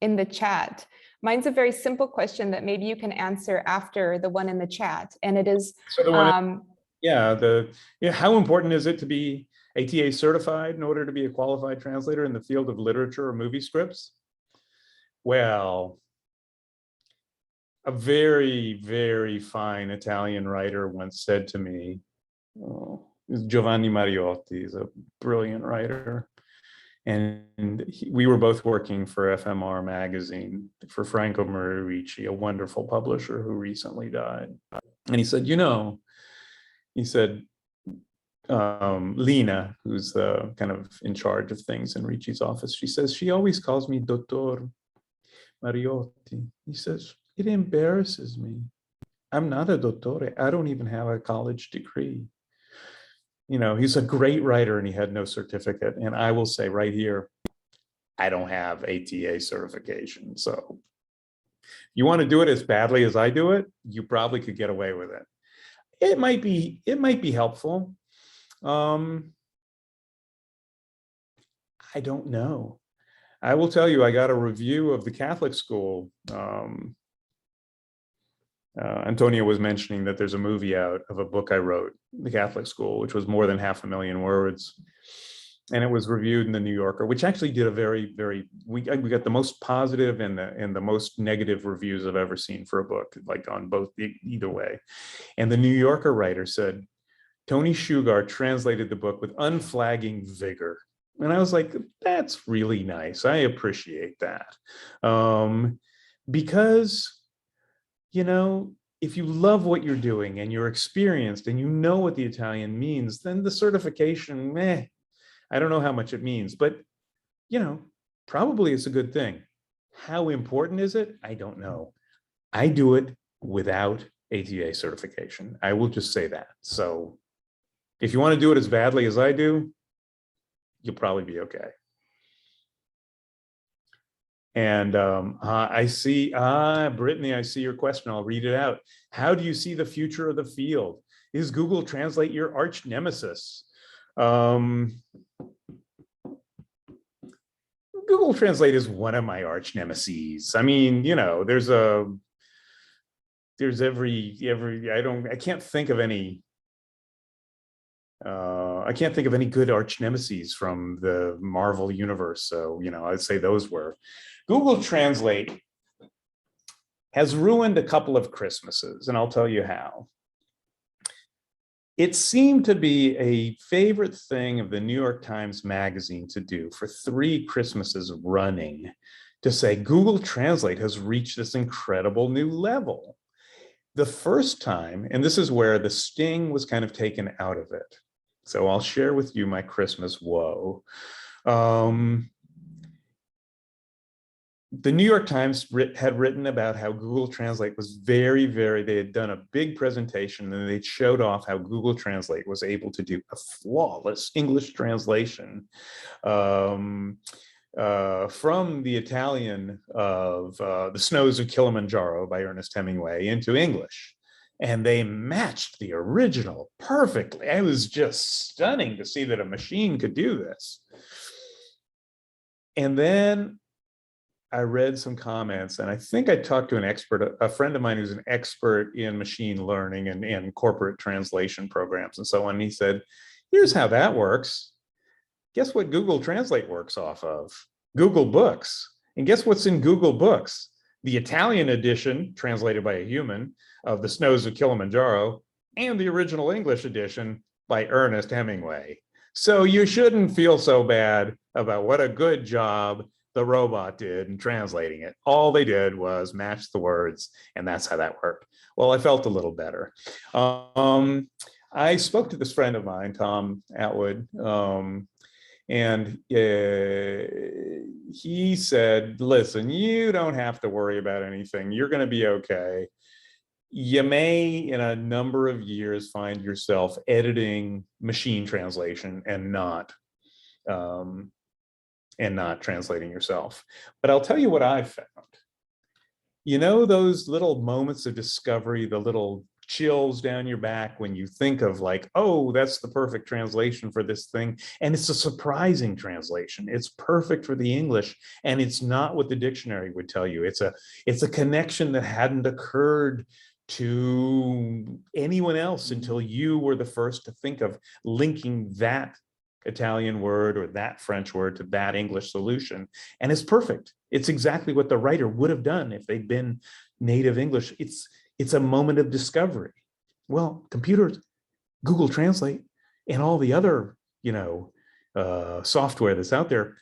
S1: in the chat. Mine's a very simple question that maybe you can answer after the one in the chat. And it is,
S3: so the one how important is it to be ATA certified in order to be a qualified translator in the field of literature or movie scripts? Well, a very, very fine Italian writer once said to me, Giovanni Mariotti is a brilliant writer. And we were both working for FMR magazine for Franco Merici, a wonderful publisher who recently died. And he said, you know, he said, Lina, who's the kind of in charge of things in Ricci's office, she says, she always calls me Dottor Mariotti. He says, it embarrasses me. I'm not a dottore. I don't even have a college degree. You know, he's a great writer and he had no certificate. And I will say right here, I don't have ATA certification. So you want to do it as badly as I do it, you probably could get away with it. It might be helpful. I don't know. I will tell you, I got a review of the Catholic school. Antonio was mentioning that there's a movie out of a book I wrote, The Catholic School, which was more than 500,000 words. And it was reviewed in the New Yorker, which actually did a we got the most positive and the most negative reviews I've ever seen for a book, like on both, either way. And the New Yorker writer said, Tony Shugaar translated the book with unflagging vigor. And I was like, that's really nice. I appreciate that. Because, you know, if you love what you're doing and you're experienced and you know what the Italian means, then the certification, I don't know how much it means, but, you know, probably it's a good thing. How important is it? I don't know. I do it without ATA certification. I will just say that. So if you want to do it as badly as I do, you'll probably be okay. And I see, Brittany, I see your question. I'll read it out. How do you see the future of the field? Is Google Translate your arch nemesis? Google Translate is one of my arch nemeses. I mean, you know, I can't think of any good arch nemeses from the Marvel universe. So, you know, I'd say those were. Google Translate has ruined a couple of Christmases, and I'll tell you how. It seemed to be a favorite thing of the New York Times Magazine to do for 3 Christmases running, to say Google Translate has reached this incredible new level. The first time, and this is where the sting was kind of taken out of it. So I'll share with you my Christmas woe. The New York Times had written about how Google Translate was they had done a big presentation and they showed off how Google Translate was able to do a flawless English translation from the Italian of The Snows of Kilimanjaro by Ernest Hemingway into English. And they matched the original perfectly. It was just stunning to see that a machine could do this. And then I read some comments, and I think I talked to an expert, a friend of mine who's an expert in machine learning and corporate translation programs and so on. And he said, here's how that works. Guess what Google Translate works off of? Google Books. And guess what's in Google Books? The Italian edition, translated by a human, of The Snows of Kilimanjaro, and the original English edition by Ernest Hemingway. So you shouldn't feel so bad about what a good job the robot did in translating it. All they did was match the words, and that's how that worked. Well, I felt a little better. I spoke to this friend of mine, Tom Atwood, and he said, listen, you don't have to worry about anything. You're going to be okay. You may, in a number of years, find yourself editing machine translation and not translating yourself. But I'll tell you what I've found. You know, those little moments of discovery, the little chills down your back when you think of like, oh, that's the perfect translation for this thing. And it's a surprising translation. It's perfect for the English, and it's not what the dictionary would tell you. It's a connection that hadn't occurred to anyone else until you were the first to think of linking that Italian word or that French word to that English solution. And it's perfect. It's exactly what the writer would have done if they'd been native English. It's a moment of discovery. Well, computers, Google Translate, and all the other, software that's out there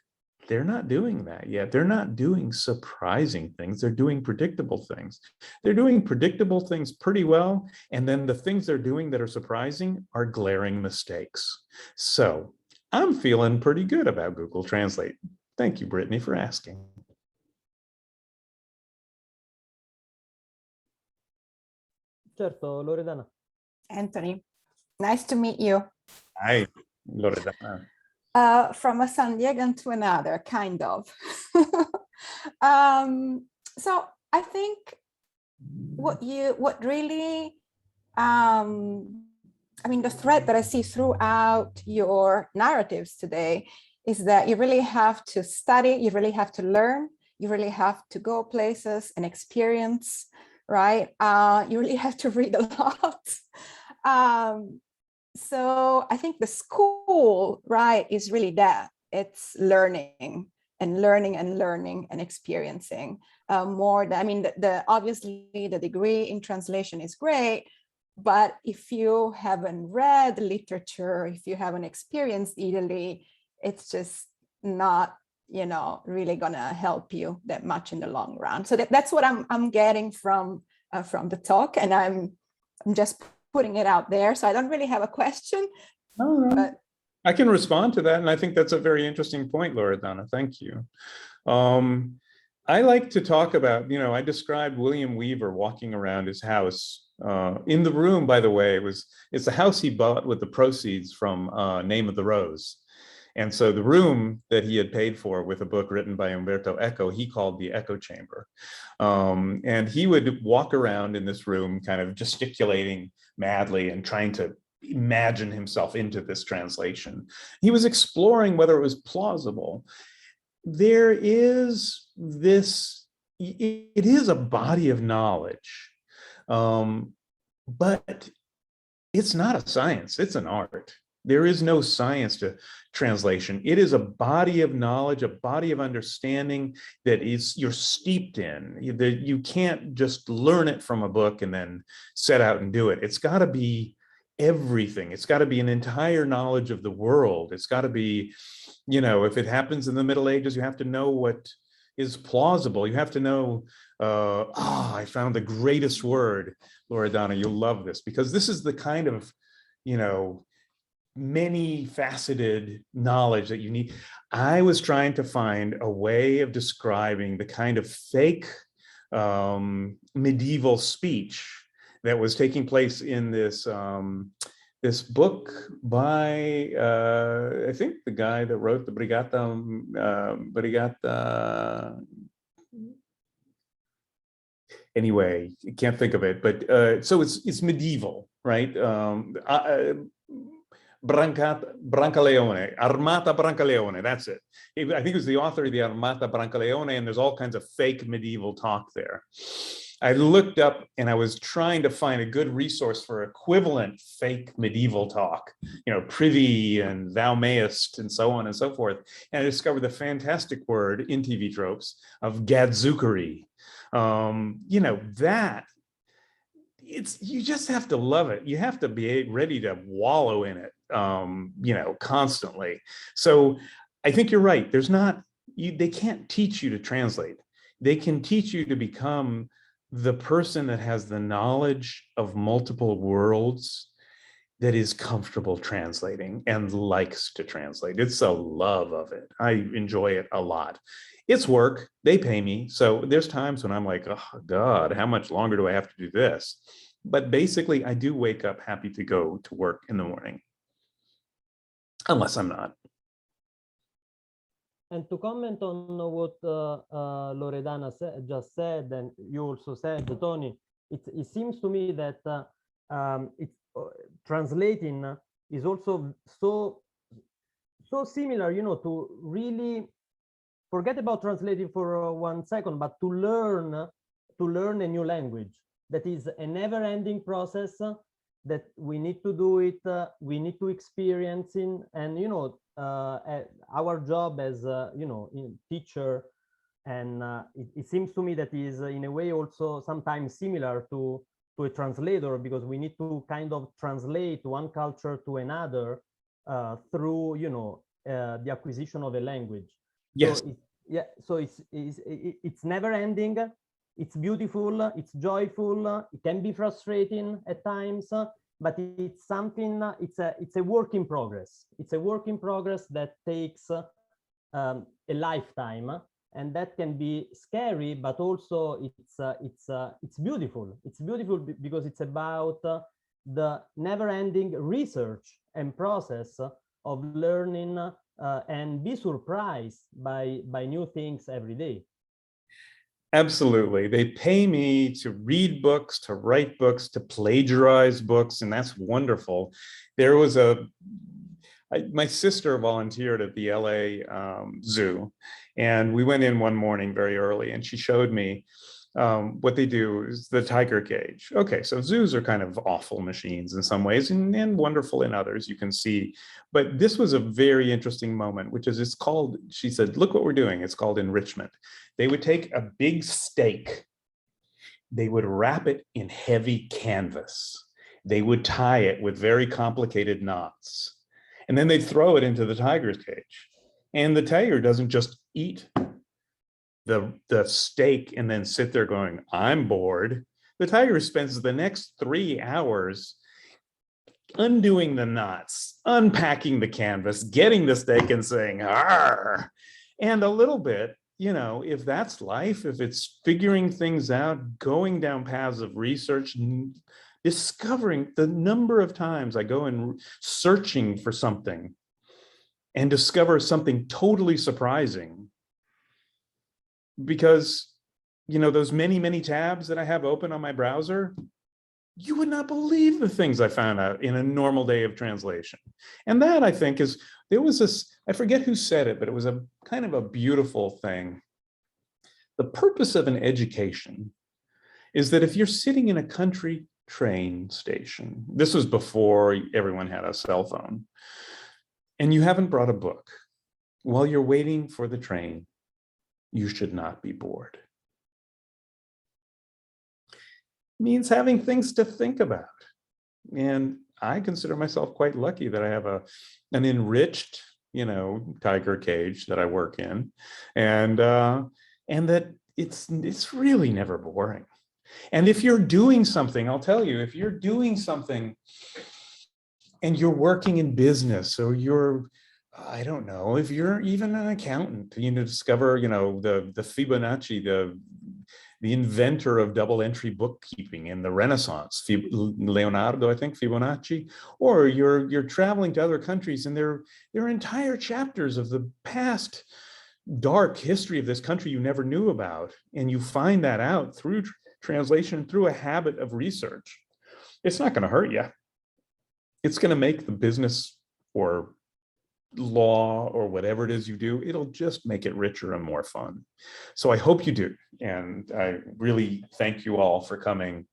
S3: they're not doing that yet. They're not doing surprising things. They're doing predictable things. They're doing predictable things pretty well. And then the things they're doing that are surprising are glaring mistakes. So I'm feeling pretty good about Google Translate. Thank you, Brittany, for asking.
S2: Certo, Loredana.
S5: Anthony, nice to meet you.
S3: Hi, Loredana.
S5: From a San Diegan to another, kind of. So I think what really, I mean, the thread that I see throughout your narratives today is that you really have to study, you really have to learn, you really have to go places and experience, right? You really have to read a lot. So I think the school, right, is really that. It's learning and learning and learning and experiencing more than, I mean, obviously the degree in translation is great, but if you haven't read literature, if you haven't experienced Italy, it's just not, you know, really gonna help you that much in the long run. So that's what I'm getting from the talk, and I'm just putting it out there. So I don't really have a question. But
S3: I can respond to that. And I think that's a very interesting point, Loredana. Thank you. I like to talk about, you know, I described William Weaver walking around his house. In the room, by the way, it's the house he bought with the proceeds from Name of the Rose. And so the room that he had paid for with a book written by Umberto Eco, he called the echo chamber. And he would walk around in this room kind of gesticulating madly and trying to imagine himself into this translation. He was exploring whether it was plausible. There is this, it is a body of knowledge, but it's not a science, it's an art. There is no science to translation. It is a body of knowledge, a body of understanding that you're steeped in. You can't just learn it from a book and then set out and do it. It's got to be everything. It's got to be an entire knowledge of the world. It's got to be, you know, if it happens in the Middle Ages, you have to know what is plausible. You have to know, I found the greatest word, Loredana, you'll love this, because this is the kind of, you know, many faceted knowledge that you need. I was trying to find a way of describing the kind of fake medieval speech that was taking place in this this book by I think the guy that wrote the Brigata anyway, I can't think of it, but so it's medieval, right? Brancaleone, Armata Brancaleone, that's it. I think it was the author of the Armata Brancaleone, and there's all kinds of fake medieval talk there. I looked up and I was trying to find a good resource for equivalent fake medieval talk, you know, privy and thou mayest and so on and so forth. And I discovered the fantastic word in TV tropes of gadzookery. You know, that you just have to love it. You have to be ready to wallow in it, you know, constantly. So I think you're right. There's not, they can't teach you to translate. They can teach you to become the person that has the knowledge of multiple worlds, that is comfortable translating and likes to translate. It's a love of it. I enjoy it a lot. It's work, they pay me. So there's times when I'm like, oh God, how much longer do I have to do this? But basically I do wake up happy to go to work in the morning, unless I'm not.
S2: And to comment on what Loredana just said, and you also said, Tony, it seems to me that translating is also so similar, you know, to really forget about translating for 1 second, but to learn a new language. That is a never-ending process that we need to do it, we need to experience in, and you know, our job as you know, teacher, and it seems to me that is in a way also sometimes similar to a translator, because we need to kind of translate one culture to another through, you know, the acquisition of a language.
S3: Yes.
S2: So so it's never ending. It's beautiful. It's joyful. It can be frustrating at times, but it's something. It's a work in progress. It's a work in progress that takes a lifetime, and that can be scary, but also it's beautiful. It's beautiful because it's about the never-ending research and process of learning and be surprised by new things every day.
S3: Absolutely. They pay me to read books, to write books, to plagiarize books, and that's wonderful. There was my sister volunteered at the LA Zoo, and we went in one morning very early, and she showed me what they do is the tiger cage. Okay, so zoos are kind of awful machines in some ways and wonderful in others, you can see. But this was a very interesting moment, which is it's called, she said, look what we're doing. It's called enrichment. They would take a big steak, they would wrap it in heavy canvas. They would tie it with very complicated knots. And then they'd throw it into the tiger's cage. And the tiger doesn't just eat the steak and then sit there going, I'm bored. The tiger spends the next 3 hours undoing the knots, unpacking the canvas, getting the steak and saying, "Arr!" And a little bit, you know, if that's life, if it's figuring things out, going down paths of research, discovering the number of times I go and searching for something and discover something totally surprising. Because, you know, those many tabs that I have open on my browser, you would not believe the things I found out in a normal day of translation. And that, I think, is, there was this, I forget who said it, but it was a kind of a beautiful thing. The purpose of an education is that if you're sitting in a country train station, this was before everyone had a cell phone, and you haven't brought a book, while you're waiting for the train, you should not be bored. Means having things to think about. And I consider myself quite lucky that I have an enriched, you know, tiger cage that I work in, and that it's really never boring. And if you're doing something, I'll tell you, if you're doing something and you're working in business, or you're, I don't know, if you're even an accountant, you know, discover, you know, the Fibonacci, the inventor of double entry bookkeeping in the Renaissance, Leonardo, I think, Fibonacci, or you're traveling to other countries and there are entire chapters of the past dark history of this country you never knew about, and you find that out through translation, through a habit of research. It's not going to hurt you. It's going to make the business or law or whatever it is you do, it'll just make it richer and more fun. So I hope you do. And I really thank you all for coming.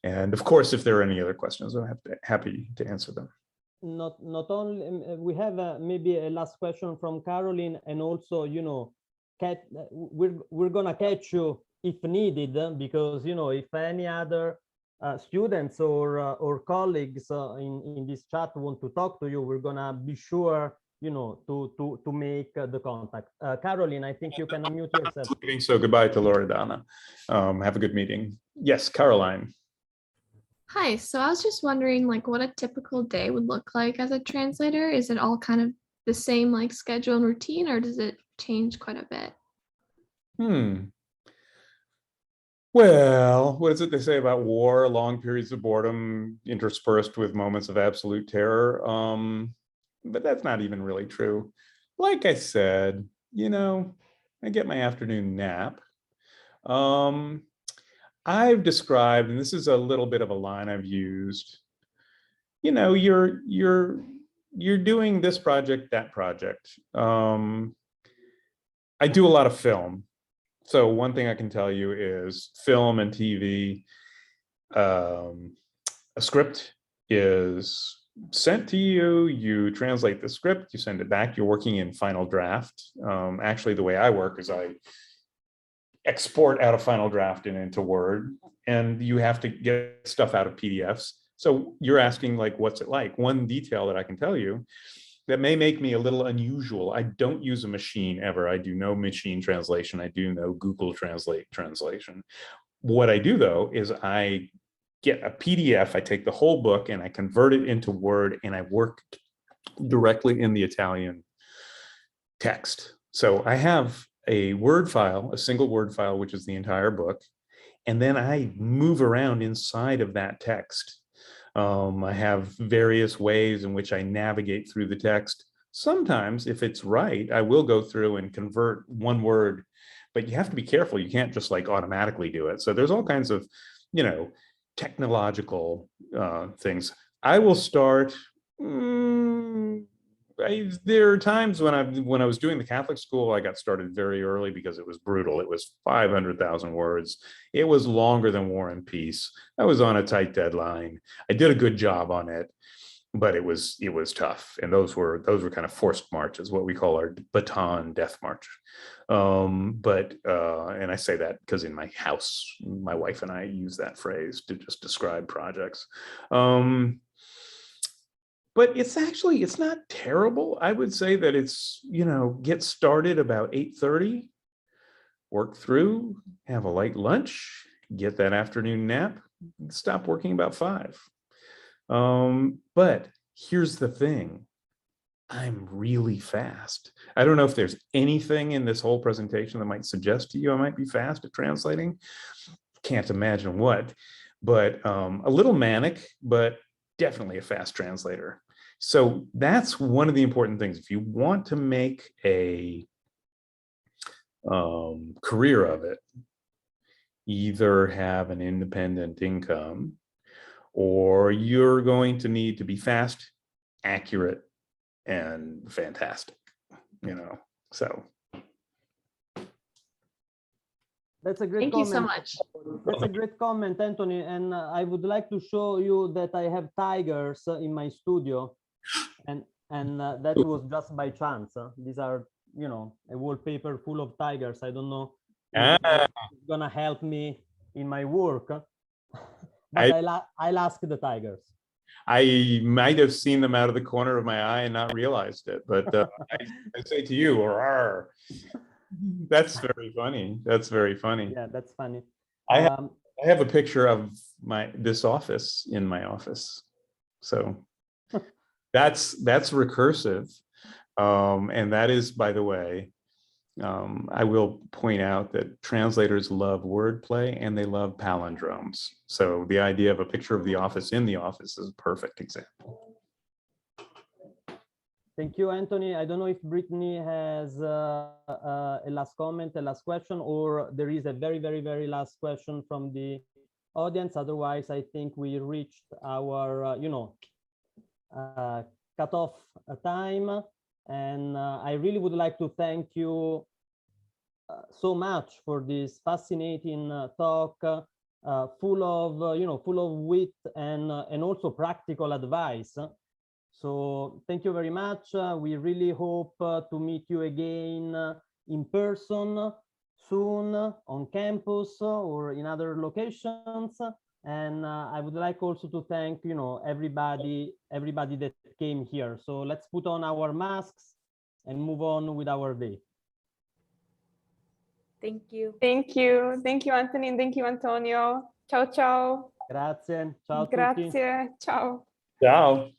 S3: And of course, if there are any other questions, I'm happy to answer them.
S2: Not only, we have maybe a last question from Caroline, and also, you know, we're gonna catch you if needed, because, you know, if any other students or colleagues in this chat want to talk to you, we're gonna be sure, you know, to make the contact. Caroline, I think you can unmute yourself.
S3: So goodbye to Loredana. Have a good meeting. Yes, Caroline.
S6: Hi, so I was just wondering, like, what a typical day would look like as a translator. Is it all kind of the same, like, schedule and routine, or does it change quite a bit?
S3: Well, what is it they say about war? Long periods of boredom interspersed with moments of absolute terror. But that's not even really true. Like I said, you know, I get my afternoon nap. I've described, and this is a little bit of a line I've used, you know, you're doing this project, that project. I do a lot of film. So one thing I can tell you is film and TV, a script is sent to you, you translate the script, you send it back, you're working in final draft. Actually, the way I work is I export out a final draft into Word, and you have to get stuff out of PDFs. So you're asking, like, what's it like? One detail that I can tell you that may make me a little unusual. I don't use a machine ever. I do no machine translation. I do no Google Translate translation. What I do though is I get a PDF, I take the whole book and I convert it into Word and I work directly in the Italian text. So I have a Word file, a single Word file, which is the entire book. And then I move around inside of that text. I have various ways in which I navigate through the text. Sometimes, if it's right, I will go through and convert one word, but you have to be careful. You can't just like automatically do it. So there's all kinds of, you know, technological things. I will start. There are times when I was doing the Catholic school, I got started very early because it was brutal. It was 500,000 words. It was longer than War and Peace. I was on a tight deadline. I did a good job on it, but it was tough. And those were kind of forced marches, what we call our baton death march. And I say that because in my house, my wife and I use that phrase to just describe projects. But it's not terrible. I would say that it's, you know, get started about 8:30, work through, have a light lunch, get that afternoon nap, stop working about 5. But here's the thing. I'm really fast. I don't know if there's anything in this whole presentation that might suggest to you I might be fast at translating. Can't imagine what, but a little manic, but definitely a fast translator. So that's one of the important things. If you want to make a career of it, either have an independent income or you're going to need to be fast, accurate, and fantastic, you know, so.
S2: That's a great
S6: Thank
S2: comment.
S6: you so much.
S2: That's a great comment, Anthony. And I would like to show you that I have tigers in my studio, and that was just by chance. These are, you know, a wallpaper full of tigers. I don't know if it's gonna help me in my work, but I'll ask the tigers. I
S3: might have seen them out of the corner of my eye and not realized it, but I say to you, "Rawr." That's very funny. That's very funny.
S2: Yeah, that's funny.
S3: I have a picture of this office in my office, so that's recursive, and that is, by the way, I will point out that translators love wordplay and they love palindromes. So the idea of a picture of the office in the office is a perfect example.
S2: Thank you, Anthony. I don't know if Brittany has a last comment, a last question, or there is a very, very, very last question from the audience. Otherwise, I think we reached our, cutoff time. And I really would like to thank you so much for this fascinating talk, full of wit and also practical advice. So thank you very much. We really hope to meet you again in person soon on campus or in other locations. And I would like also to thank, everybody that came here. So let's put on our masks and move on with our day.
S7: Thank you.
S1: Thank you. Thank you, Anthony, and thank you, Antonio. Ciao, ciao.
S2: Grazie. Ciao a tutti.
S1: Grazie. Ciao.
S3: Ciao.